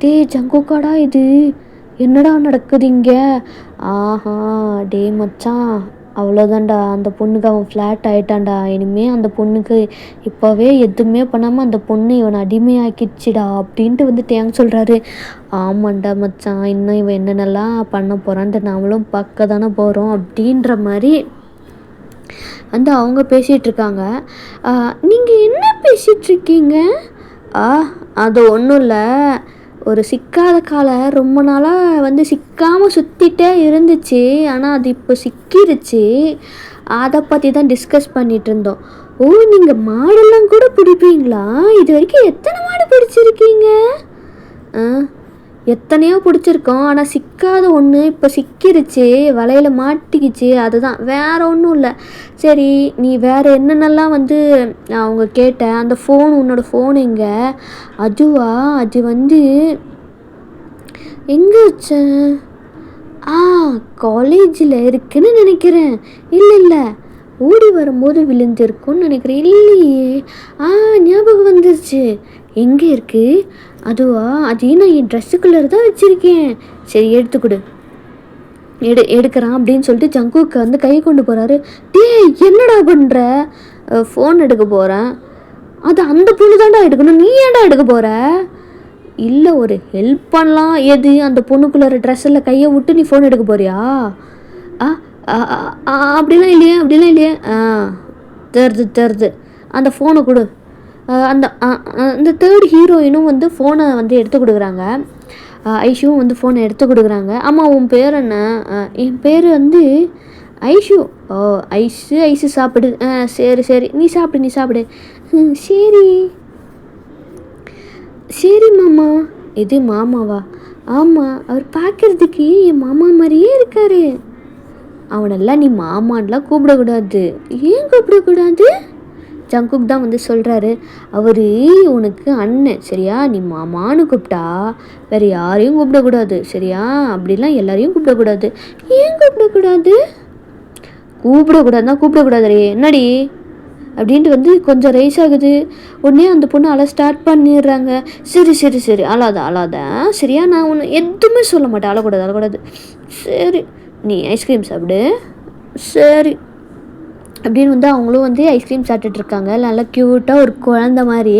டே ஜங்குக்காடா, இது என்னடா நடக்குது இங்கே? ஆஹா, டே மச்சான், அவ்வளோதான்டா, அந்த பொண்ணுக்கு அவன் ஃப்ளாட் ஆகிட்டான்டா. இனிமேல் அந்த பொண்ணுக்கு இப்போவே எதுவுமே பண்ணாமல் அந்த பொண்ணு இவனை அடிமையாக்கிடுச்சிடா அப்படின்ட்டு வந்து டேங் சொல்கிறாரு. ஆமாண்டா மச்சான், இன்னும் இவன் என்னென்னலாம் பண்ண போகிறான்ட்டு நாமளும் பார்க்க தானே போகிறோம் அப்படின்ற மாதிரி வந்து அவங்க பேசிகிட்ருக்காங்க. நீங்கள் என்ன பேசிகிட்ருக்கீங்க? அது ஒன்றும் இல்லை, ஒரு சிக்காத காலை ரொம்ப நாளாக வந்து சிக்காமல் சுற்றிட்டே இருந்துச்சு, ஆனால் அது இப்போ சிக்கிருச்சு, அதை பற்றி தான் டிஸ்கஸ் பண்ணிகிட்டு இருந்தோம். ஓ, நீங்கள் மாடெல்லாம் கூட பிடிப்பீங்களா? இது வரைக்கும் எத்தனை மாடு பிடிச்சிருக்கீங்க? எத்தனையோ பிடிச்சிருக்கோம், ஆனால் சிக்காத ஒன்று இப்போ சிக்கிருச்சு, வலையில் மாட்டிக்கிச்சு. அதுதான், வேற ஒன்றும் இல்லை. சரி, நீ வேறு என்னென்னலாம் வந்து அவங்க கேட்ட அந்த ஃபோன், உன்னோட ஃபோன் எங்கே? அதுவா, அது வந்து எங்கே வச்சேன்? காலேஜில் இருக்குன்னு நினைக்கிறேன். இல்லை இல்லை, ஓடி வரும்போது விழுந்திருக்குன்னு நினைக்கிறேன். இல்லையே, ஞாபகம் வந்துருச்சு. எங்கே இருக்குது? அதுவா, அது நான் என் ட்ரெஸ்ஸுக்குள்ளே தான் வச்சுருக்கேன். சரி, எடுத்துக்கொடு. எடுக்கிறான் அப்படின்னு சொல்லிட்டு ஜங்குக்கு வந்து கை கொண்டு போகிறாரு. என்னடா பண்ணுற? ஃபோன் எடுக்க போகிறேன். அது அந்த பொண்ணு தான்டா எடுக்கணும், நீ ஏன்டா எடுக்க போகிற? இல்லை, ஒரு ஹெல்ப் பண்ணலாம். எது? அந்த பொண்ணுக்குள்ளார ட்ரெஸ்ஸில் கையை விட்டு நீ ஃபோன் எடுக்க போறியா? அப்படிலாம் இல்லையே. தெரிது. அந்த ஃபோனை கொடு. அந்த தேர்ட் ஹீரோயினும் வந்து ஃபோனை வந்து எடுத்து கொடுக்குறாங்க. ஐஷுவும் வந்து ஃபோனை எடுத்து கொடுக்குறாங்க. ஆமாம், உன் பேர் என்ன? என் பேர் வந்து ஐஷு. ஐஷு சாப்பிடு. சரி, நீ சாப்பிடு. சரி மாமா. இது மாமாவா? ஆமாம், அவர் பார்க்குறதுக்கு என் மாமா மாதிரியே இருக்காரு. அவனெல்லாம் நீ மாமான்லாம் கூப்பிடக்கூடாது. ஏன் கூப்பிடக்கூடாது? ஜங்குக் தான் வந்து சொல்கிறாரு. அவர் உனக்கு அண்ணன், சரியா? நீ மாமான்னு கூப்பிட்டா வேறு யாரையும் கூப்பிடக்கூடாது, சரியா? அப்படிலாம் எல்லாரையும் கூப்பிடக்கூடாது. ஏன் கூப்பிடக்கூடாது? கூப்பிடக்கூடாது. என்னடி அப்படின்ட்டு வந்து கொஞ்சம் ரைஸ் ஆகுது. உடனே அந்த பொண்ணு அழ ஸ்டார்ட் பண்ணிடுறாங்க. சரி, அழாத சரியா? நான் ஒன்று எதுவுமே சொல்ல மாட்டேன். அழக்கூடாது. சரி, நீ ஐஸ்கிரீம் சாப்பிடு. சரி அப்படின்னு வந்து அவங்களும் வந்து ஐஸ்கிரீம் சாப்பிட்டுட்ருக்காங்க, நல்லா க்யூட்டாக ஒரு குழந்த மாதிரி.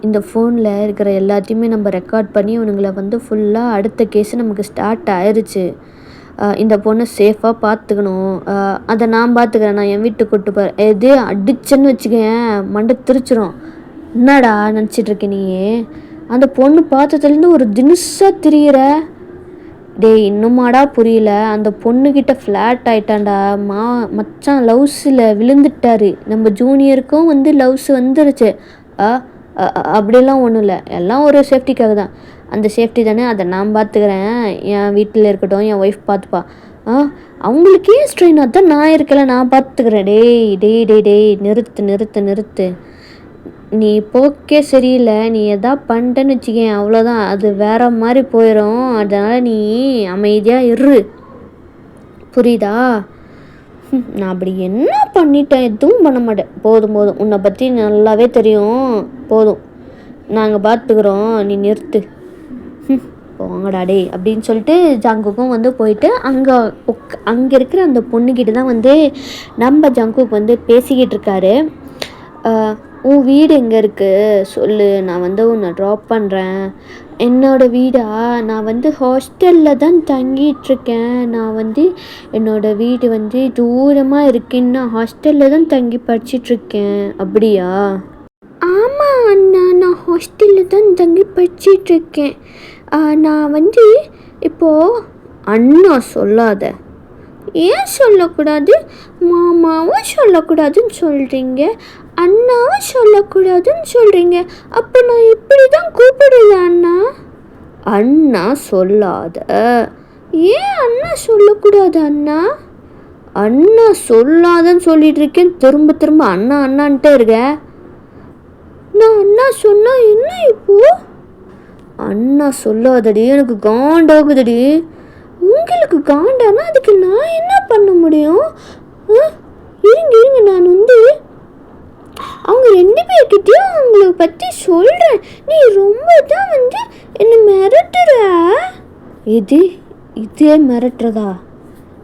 இந்த ஃபோனில் இருக்கிற எல்லாத்தையுமே நம்ம ரெக்கார்ட் பண்ணி இவனுங்களை வந்து ஃபுல்லாக அடுத்த கேஸு நமக்கு ஸ்டார்ட் ஆயிடுச்சு. இந்த பொண்ணை சேஃபாக பார்த்துக்கணும். அதை நான் பார்த்துக்கிறேன். நான் என் வீட்டுக்கு கூப்பிட்டு போகிறேன். எது அடிச்சேன்னு வச்சுக்கேன், மண்டை திருச்சிரும். என்னடா நினச்சிட்ருக்க நீ? அந்த பொண்ணு பார்த்ததுலேருந்து ஒரு தினுசாக திரியிற. இன்னுமாடா புரியல? அந்த பொண்ணுக்கிட்ட ஃப்ளாட் ஆயிட்டான்டா. மச்சான் லவ்ஸில் விழுந்துட்டாரு. நம்ம ஜூனியருக்கும் வந்து லவ்ஸ் வந்துருச்சு. அப்படிலாம் ஒன்றும் இல்லை, எல்லாம் ஒரு சேஃப்டிக்காக தான். அந்த சேஃப்டி தானே, அதை நான் பார்த்துக்கிறேன். என் வீட்டில் இருக்கட்டும், என் ஒய்ஃப் பார்த்துப்பா. அவங்களுக்கே ஸ்ட்ரெயின் தான், நான் இருக்கல, நான் பார்த்துக்கிறேன். டேய் நிறுத்து. நீ போக்கே சரியில்லை. நீ எதா பண்ணிட்டேன்னு வச்சுக்கேன், அவ்வளோதான். அது வேற மாதிரி போயிடும். அதனால் நீ அமைதியாக இரு, புரியுதா? நான் அப்படி என்ன பண்ணிட்டேன்? எதுவும் பண்ண மாட்டேன். போதும், உன்னை பற்றி நல்லாவே தெரியும். போதும், நாங்கள் பார்த்துக்குறோம். நீ நிறுத்து. போங்கடா டே அப்படின்னு சொல்லிட்டு ஜங்குக்கும் வந்து போயிட்டு அங்கே இருக்கிற அந்த பொண்ணுக்கிட்ட தான் வந்து நம்ம ஜங்குக்கு வந்து பேசிக்கிட்டு இருக்காரு. உன் வீடு எங்கே இருக்குது சொல்லு, நான் வந்து உன்னை ட்ராப் பண்ணுறேன். என்னோடய வீடா? நான் வந்து ஹாஸ்டலில் தான் தங்கிட்டுருக்கேன். நான் வந்து என்னோடய வீடு வந்து தூரமாக இருக்குன்னு நான் ஹாஸ்டலில் தான் தங்கி படிச்சிட்ருக்கேன். அப்படியா? ஆமாம் அண்ணா, நான் ஹாஸ்டலில் தான் தங்கி படிச்சிட்ருக்கேன். நான் வந்து இப்போது அண்ணா சொல்லாத. ஏன் சொல்லக்கூடாது? மாமாவும் சொல்லக்கூடாதுன்னு சொல்கிறீங்க, அண்ணாவும் சொல்லக்கூடாதுன்னு சொல்கிறீங்க. அப்போ நான் இப்படி தான் கூப்பிடுல அண்ணா. அண்ணா சொல்லாத. ஏன் அண்ணா சொல்லக்கூடாது அண்ணா? அண்ணா சொல்லாதன்னு சொல்லிட்டு இருக்கேன், திரும்ப அண்ணான்ட்டே இருக்க. நான் அண்ணா சொன்னா என்ன இப்போ? அண்ணா சொல்லாதடி, எனக்கு காண்டாகுதுடி. உங்களுக்கு காண்டானா அதுக்கு நான் என்ன பண்ண முடியும்? இருங்க, நான் வந்து அவங்க 2 பேர்கிட்டையும் அவங்கள பற்றி சொல்கிறேன். நீ ரொம்ப தான் வந்து என்னை மிரட்டுற. இதே மிரட்டுறதா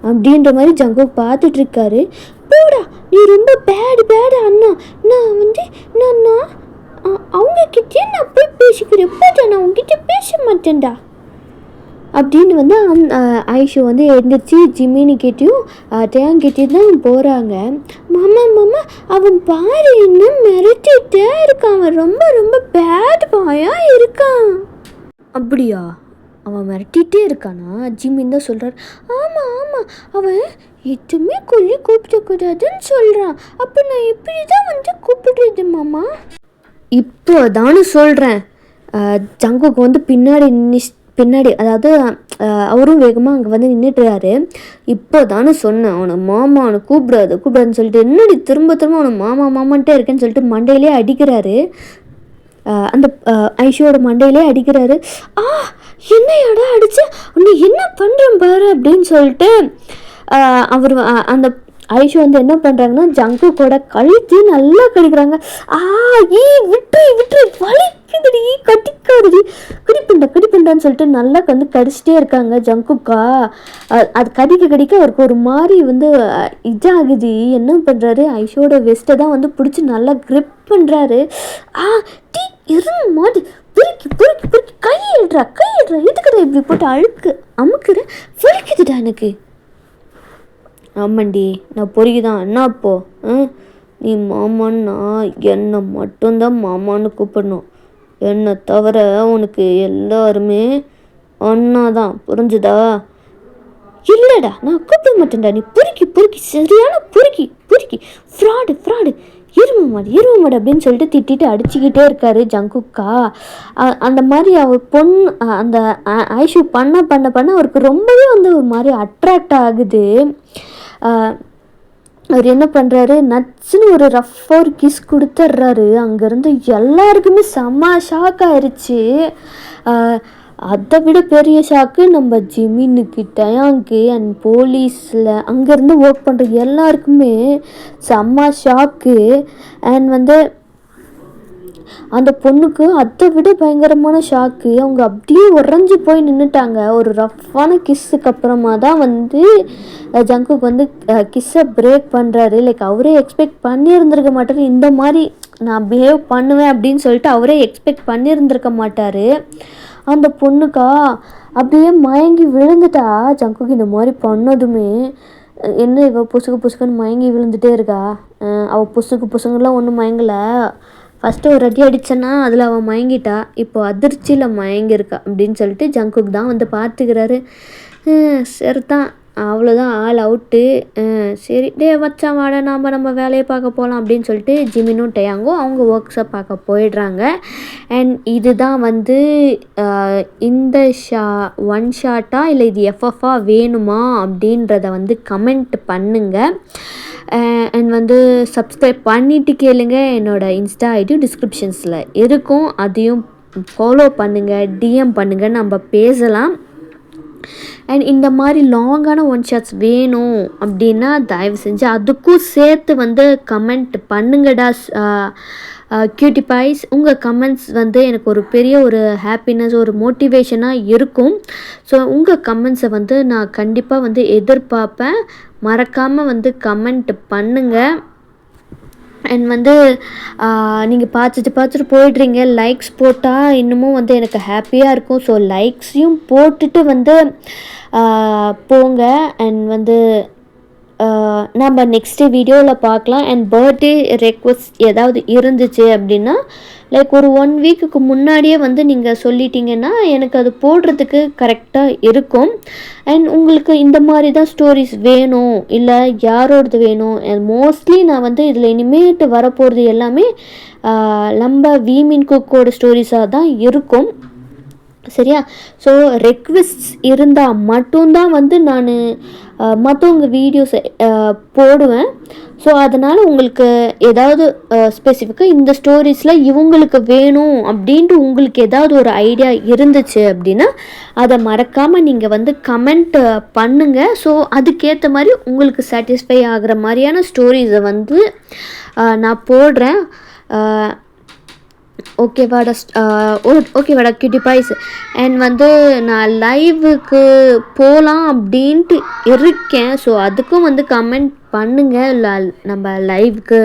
அப்படின்ற மாதிரி ஜங்குக் பார்த்துட்ருக்காரு. போடா, நீ ரொம்ப பேடு அண்ணா. நான் வந்து நான் அவங்கக்கிட்டே நான் போய் பேசிக்கிறேன். போடா, நான் உங்ககிட்ட பேச மாட்டேன்டா அப்படின்னு வந்து ஐஷு வந்து எழுந்திரிச்சு ஜிமினிக்கிட்டையும் டேங்கிட்டையும் தான் போகிறாங்க. மாமா அவன் பாரு, என்ன மிரட்டிகிட்டே இருக்கான். அவன் ரொம்ப பேட் பாயாக இருக்கான். அப்படியா? அவன் மிரட்டிகிட்டே இருக்கானா? ஜிமின் தான் சொல்கிறார். ஆமாம், அவன் எதுவுமே கூப்பிடக்கூடாதுன்னு சொல்கிறான். அப்போ நான் எப்படி தான் வந்து கூப்பிடுறது மாமா? இப்போ தானு சொல்கிறேன். ஜங்குக்கு வந்து பின்னாடி அதாவது அவரும் வேகமாக அங்கே வந்து நின்றுட்டுறாரு. இப்போ தானே சொன்னேன் அவனை மாமா அவனை கூப்பிடாதுன்னு சொல்லிட்டு என்னடி திரும்ப அவனை மாமான்ட்டே இருக்கேன்னு சொல்லிட்டு மண்டையிலே அடிக்கிறாரு. அந்த ஐஷோட மண்டையிலே அடிக்கிறாரு. என்னையோட அடிச்சு நீ என்ன பண்ணுறேன் பாரு அப்படின்னு சொல்லிட்டு அவர் அந்த ஐஷு வந்து என்ன பண்ணுறாங்கன்னா ஜங்குக்கோட கழுத்தி நல்லா கடிக்கிறாங்க. விட்டு வலிக்குதுடி, கடிக்காதுடி, கடிப்பண்டான்னு சொல்லிட்டு நல்லா வந்து கடிச்சிட்டே இருக்காங்க ஜங்குக்கா. அது கடிக்க அவருக்கு ஒரு மாதிரி வந்து இதாகுது. என்ன பண்ணுறாரு, ஐஷோட வெஸ்ட்டை தான் வந்து பிடிச்சி நல்லா க்ரிப் பண்ணுறாரு. மாடி பொறுக்கி கையிடுறா எதுக்குடா இப்படி போட்டு அமுக்குற, வலிக்குதுடா எனக்கு. ஆமாண்டி நான் பொறுக்கிதான் என்ன அப்போ நீ மாமான்னா என்னை மட்டும்தான் மாமான்னு கூப்பிடணும். என்னை தவிர உனக்கு எல்லாருமே அண்ணா தான், புரிஞ்சுதா? இல்லைடா நான் கூப்பிட மாட்டேன்டா. நீ பொறுக்கி சரியான பொறுக்கி ஃப்ராடு எருமை மாடு அப்படின்னு சொல்லிட்டு திட்டிட்டு அடிச்சுக்கிட்டே இருக்காரு ஜங்குக்கா. அந்த மாதிரி அவர் அந்த ஐஷு பண்ண அவருக்கு ரொம்பவே வந்து ஒரு மாதிரி அட்ராக்ட் ஆகுது. அவர் என்ன பண்ணுறாரு, நச்சுன்னு ஒரு ரஃப்பாக ஒரு கிஸ் கொடுத்துட்றாரு. அங்கேருந்து எல்லாருக்குமே செம்ம ஷாக் ஆயிடுச்சு. அதை விட பெரிய ஷாக்கு நம்ம ஜிமினுக்கு, டயாங்கு அண்ட் போலீஸில் அங்கேருந்து ஒர்க் பண்ணுற எல்லாருக்குமே செம்ம ஷாக்கு. அண்ட் வந்து அந்த பொண்ணுக்கு அதை விட பயங்கரமான ஷாக்கு. அவங்க அப்படியே உறைஞ்சி போய் நின்றுட்டாங்க. ஒரு ரஃப்பான கிஸ்ஸுக்கு அப்புறமா தான் வந்து ஜங்குக்கு வந்து கிஸ்ஸை பிரேக் பண்ணுறாரு. லைக் அவரே எக்ஸ்பெக்ட் பண்ணியிருந்திருக்க மாட்டார், இந்த மாதிரி நான் பிஹேவ் பண்ணுவேன் அப்படின்னு சொல்லிட்டு அவரே எக்ஸ்பெக்ட் பண்ணியிருந்திருக்க மாட்டார். அந்த பொண்ணுக்கா அப்படியே மயங்கி விழுந்துட்டா. ஜங்குக்கு இந்த மாதிரி பண்ணதுமே என்ன இவ புசுக்குன்னு மயங்கி விழுந்துட்டே இருக்கா. அவள் புசுங்கெலாம் ஒன்றும் மயங்கலை. ஃபஸ்ட்டு ஒரு அடி அடித்தேன்னா அதில் அவன் மயங்கிட்டா, இப்போ அதிர்ச்சியில் மயங்கியிருக்கா அப்படின்னு சொல்லிட்டு ஜங்குக்கு தான் வந்து பார்த்துக்கிறாரு. சரி தான், அவ்வளோதான், ஆள் அவுட்டு. சரி வச்சான் வாட நம்ம வேலையை பார்க்க போகலாம் அப்படின்னு சொல்லிட்டு ஜிமினும் டயாங்கும் அவங்க ஒர்க்ஸை பார்க்க போயிடுறாங்க. அண்ட் இதுதான் வந்து இந்த ஒன் ஷாட்டா இல்லை இது எஃப்எஃப்ஆ வேணுமா அப்படின்றத வந்து கமெண்ட் பண்ணுங்கள். அண்ட் வந்து சப்ஸ்கிரைப் பண்ணிவிட்டு கேளுங்க. என்னோடய இன்ஸ்டா ஐடி டிஸ்கிரிப்ஷன்ஸில் இருக்கும், அதையும் ஃபாலோ பண்ணுங்கள், டிஎம் பண்ணுங்கள், நம்ம பேசலாம். அண்ட் இந்த மாதிரி லாங்கான ஒன் ஷாட்ஸ் வேணும் அப்படின்னா தயவு செஞ்சு அதுக்கும் சேர்த்து வந்து கமெண்ட் பண்ணுங்கடா கியூட்டி பாய்ஸ். உங்கள் கமெண்ட்ஸ் வந்து எனக்கு ஒரு பெரிய ஒரு ஹாப்பினஸ், ஒரு மோட்டிவேஷனாக இருக்கும். ஸோ உங்கள் கமெண்ட்ஸை வந்து நான் கண்டிப்பாக வந்து எதிர்பார்ப்பேன். மறக்காமல் வந்து கமெண்ட் பண்ணுங்கள். அண்ட் வந்து நீங்கள் பார்த்துட்டு போயிடுறீங்க. லைக்ஸ் போட்டால் இன்னமும் வந்து எனக்கு ஹாப்பியாக இருக்கும். ஸோ லைக்ஸையும் போட்டுட்டு வந்து போங்க. அண்ட் வந்து நம்ம நெக்ஸ்ட்டு வீடியோவில் பார்க்கலாம். அண்ட் பர்த்டே ரெக்வஸ்ட் ஏதாவது இருந்துச்சு அப்படின்னா லைக் ஒரு 1 வீக்குக்கு முன்னாடியே வந்து நீங்கள் சொல்லிட்டீங்கன்னா எனக்கு அது போடுறதுக்கு கரெக்டாக இருக்கும். அண்ட் உங்களுக்கு இந்த மாதிரி தான் ஸ்டோரிஸ் வேணும் இல்லை யாரோடது வேணும், மோஸ்ட்லி நான் வந்து இதில் இனிமேட்டு வரப்போகிறது எல்லாமே நம்ம வீமின் குக்கோட ஸ்டோரிஸாக தான் இருக்கும். சரியா? ஸோ ரெக்வெஸ்ட்ஸ் இருந்தால் மட்டும்தான் வந்து நான் மற்றவங்க வீடியோஸை போடுவேன். ஸோ அதனால் உங்களுக்கு ஏதாவது ஸ்பெசிஃபிக்காக இந்த ஸ்டோரிஸில் இவங்களுக்கு வேணும் அப்படின்ட்டு உங்களுக்கு ஏதாவது ஒரு ஐடியா இருந்துச்சு அப்படின்னா அதை மறக்காமல் நீங்கள் வந்து கமெண்ட் பண்ணுங்கள். ஸோ அதுக்கேற்ற மாதிரி உங்களுக்கு சாட்டிஸ்ஃபை ஆகிற மாதிரியான ஸ்டோரிஸை வந்து நான் போடுறேன். ஓகேவாடா கியூட்டி பாய்ஸ். அண்ட் வந்து நான் லைவுக்கு போகலாம் அப்படின்ட்டு இருக்கேன். ஸோ அதுக்கும் வந்து கமெண்ட் பண்ணுங்கள். நம்ம லைவுக்கு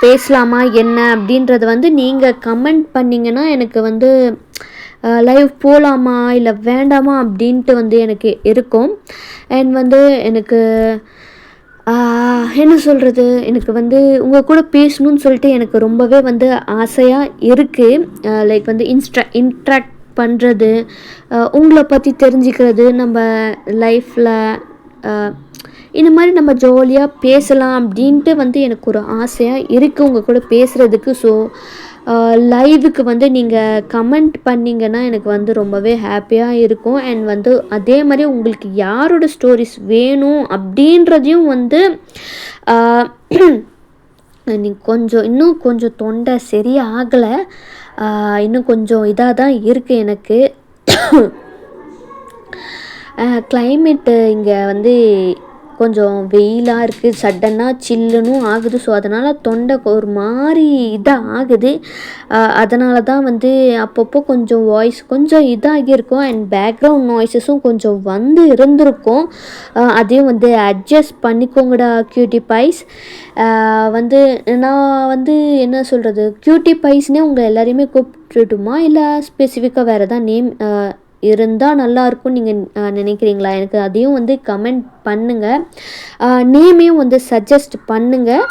பேசலாமா என்ன அப்படின்றத வந்து நீங்கள் கமெண்ட் பண்ணிங்கன்னா எனக்கு வந்து லைவ் போகலாமா இல்லை வேண்டாமா அப்படின்ட்டு வந்து எனக்கு இருக்கும். அண்ட் வந்து எனக்கு என்ன சொல்கிறது, எனக்கு வந்து உங்கள் கூட பேசணுன்னு சொல்லிட்டு எனக்கு ரொம்பவே வந்து ஆசையாக இருக்குது. லைக் வந்து இன்ட்ராக்ட் பண்ணுறது, உங்களை பற்றி தெரிஞ்சுக்கிறது, நம்ம லைஃப்பில் இந்த மாதிரி நம்ம ஜாலியாக பேசலாம் அப்படின்ட்டு வந்து எனக்கு ஒரு ஆசையாக இருக்குது உங்கள் கூட பேசுகிறதுக்கு. ஸோ லைவுக்கு வந்து நீங்கள் கமெண்ட் பண்ணிங்கன்னா எனக்கு வந்து ரொம்பவே ஹாப்பியாக இருக்கும். அண்ட் வந்து அதே மாதிரி உங்களுக்கு யாரோட ஸ்டோரிஸ் வேணும் அப்படின்றதையும் வந்து இன்னும் கொஞ்சம் தொண்டை சரியாகலை, இன்னும் கொஞ்சம் இதாக தான் இருக்குது எனக்கு. கிளைமேட்டு இங்கே வந்து கொஞ்சம் வெயிலாக இருக்குது, சடனாக சில்லுன்னு ஆகுது. ஸோ அதனால் தொண்டை ஒரு மாதிரி இதாக ஆகுது. அதனால தான் வந்து அப்பப்போ கொஞ்சம் வாய்ஸ் கொஞ்சம் இதாகியிருக்கும். அண்ட் பேக்ரவுண்ட் நாய்ஸஸும் கொஞ்சம் வந்து இருந்திருக்கும். அதையும் வந்து அட்ஜஸ்ட் பண்ணிக்கோங்கடா கியூட்டி பைஸ். வந்து நான் வந்து என்ன சொல்கிறது, கியூட்டி பைஸ்னே உங்கள் எல்லாரையுமே கூப்பிட்டுட்டுமா, இல்லை ஸ்பெசிஃபிக்காக வேறு எதாவது நேம் இருந்தால் நல்லாயிருக்கும் நீங்கள் நினைக்கிறீங்களா? எனக்கு அதையும் வந்து கமெண்ட் பண்ணுங்கள். நேமையும் வந்து சஜஸ்ட் பண்ணுங்கள்.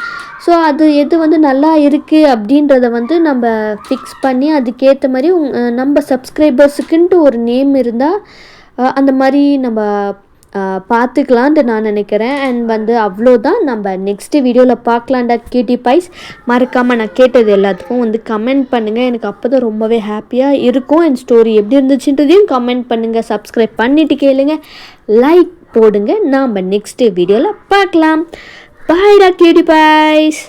ஸோ அது எது வந்து நல்லா இருக்குது அப்படின்றத வந்து நம்ம ஃபிக்ஸ் பண்ணி அதுக்கேற்ற மாதிரி நம்ம சப்ஸ்கிரைபர்ஸுக்குன்ட்டு ஒரு நேம் இருந்தால் அந்த மாதிரி நம்ம பார்த்துக்கலான்ட்டு நான் நினைக்கிறேன். அண்ட் வந்து அவ்வளோதான், நம்ம நெக்ஸ்ட்டு வீடியோவில் பார்க்கலான்டா கியூட்டி பைஸ். மறக்காமல் நான் கேட்டது எல்லாத்துக்கும் வந்து கமெண்ட் பண்ணுங்கள், எனக்கு அப்போ தான் ரொம்பவே ஹாப்பியாக இருக்கும். அண்ட் ஸ்டோரி எப்படி இருந்துச்சுன்றதையும் கமெண்ட் பண்ணுங்கள். சப்ஸ்கிரைப் பண்ணிவிட்டு கேளுங்க, லைக் போடுங்க. நாம் நெக்ஸ்ட்டு வீடியோவில் பார்க்கலாம். பாய்டா கியூட்டி பைஸ்.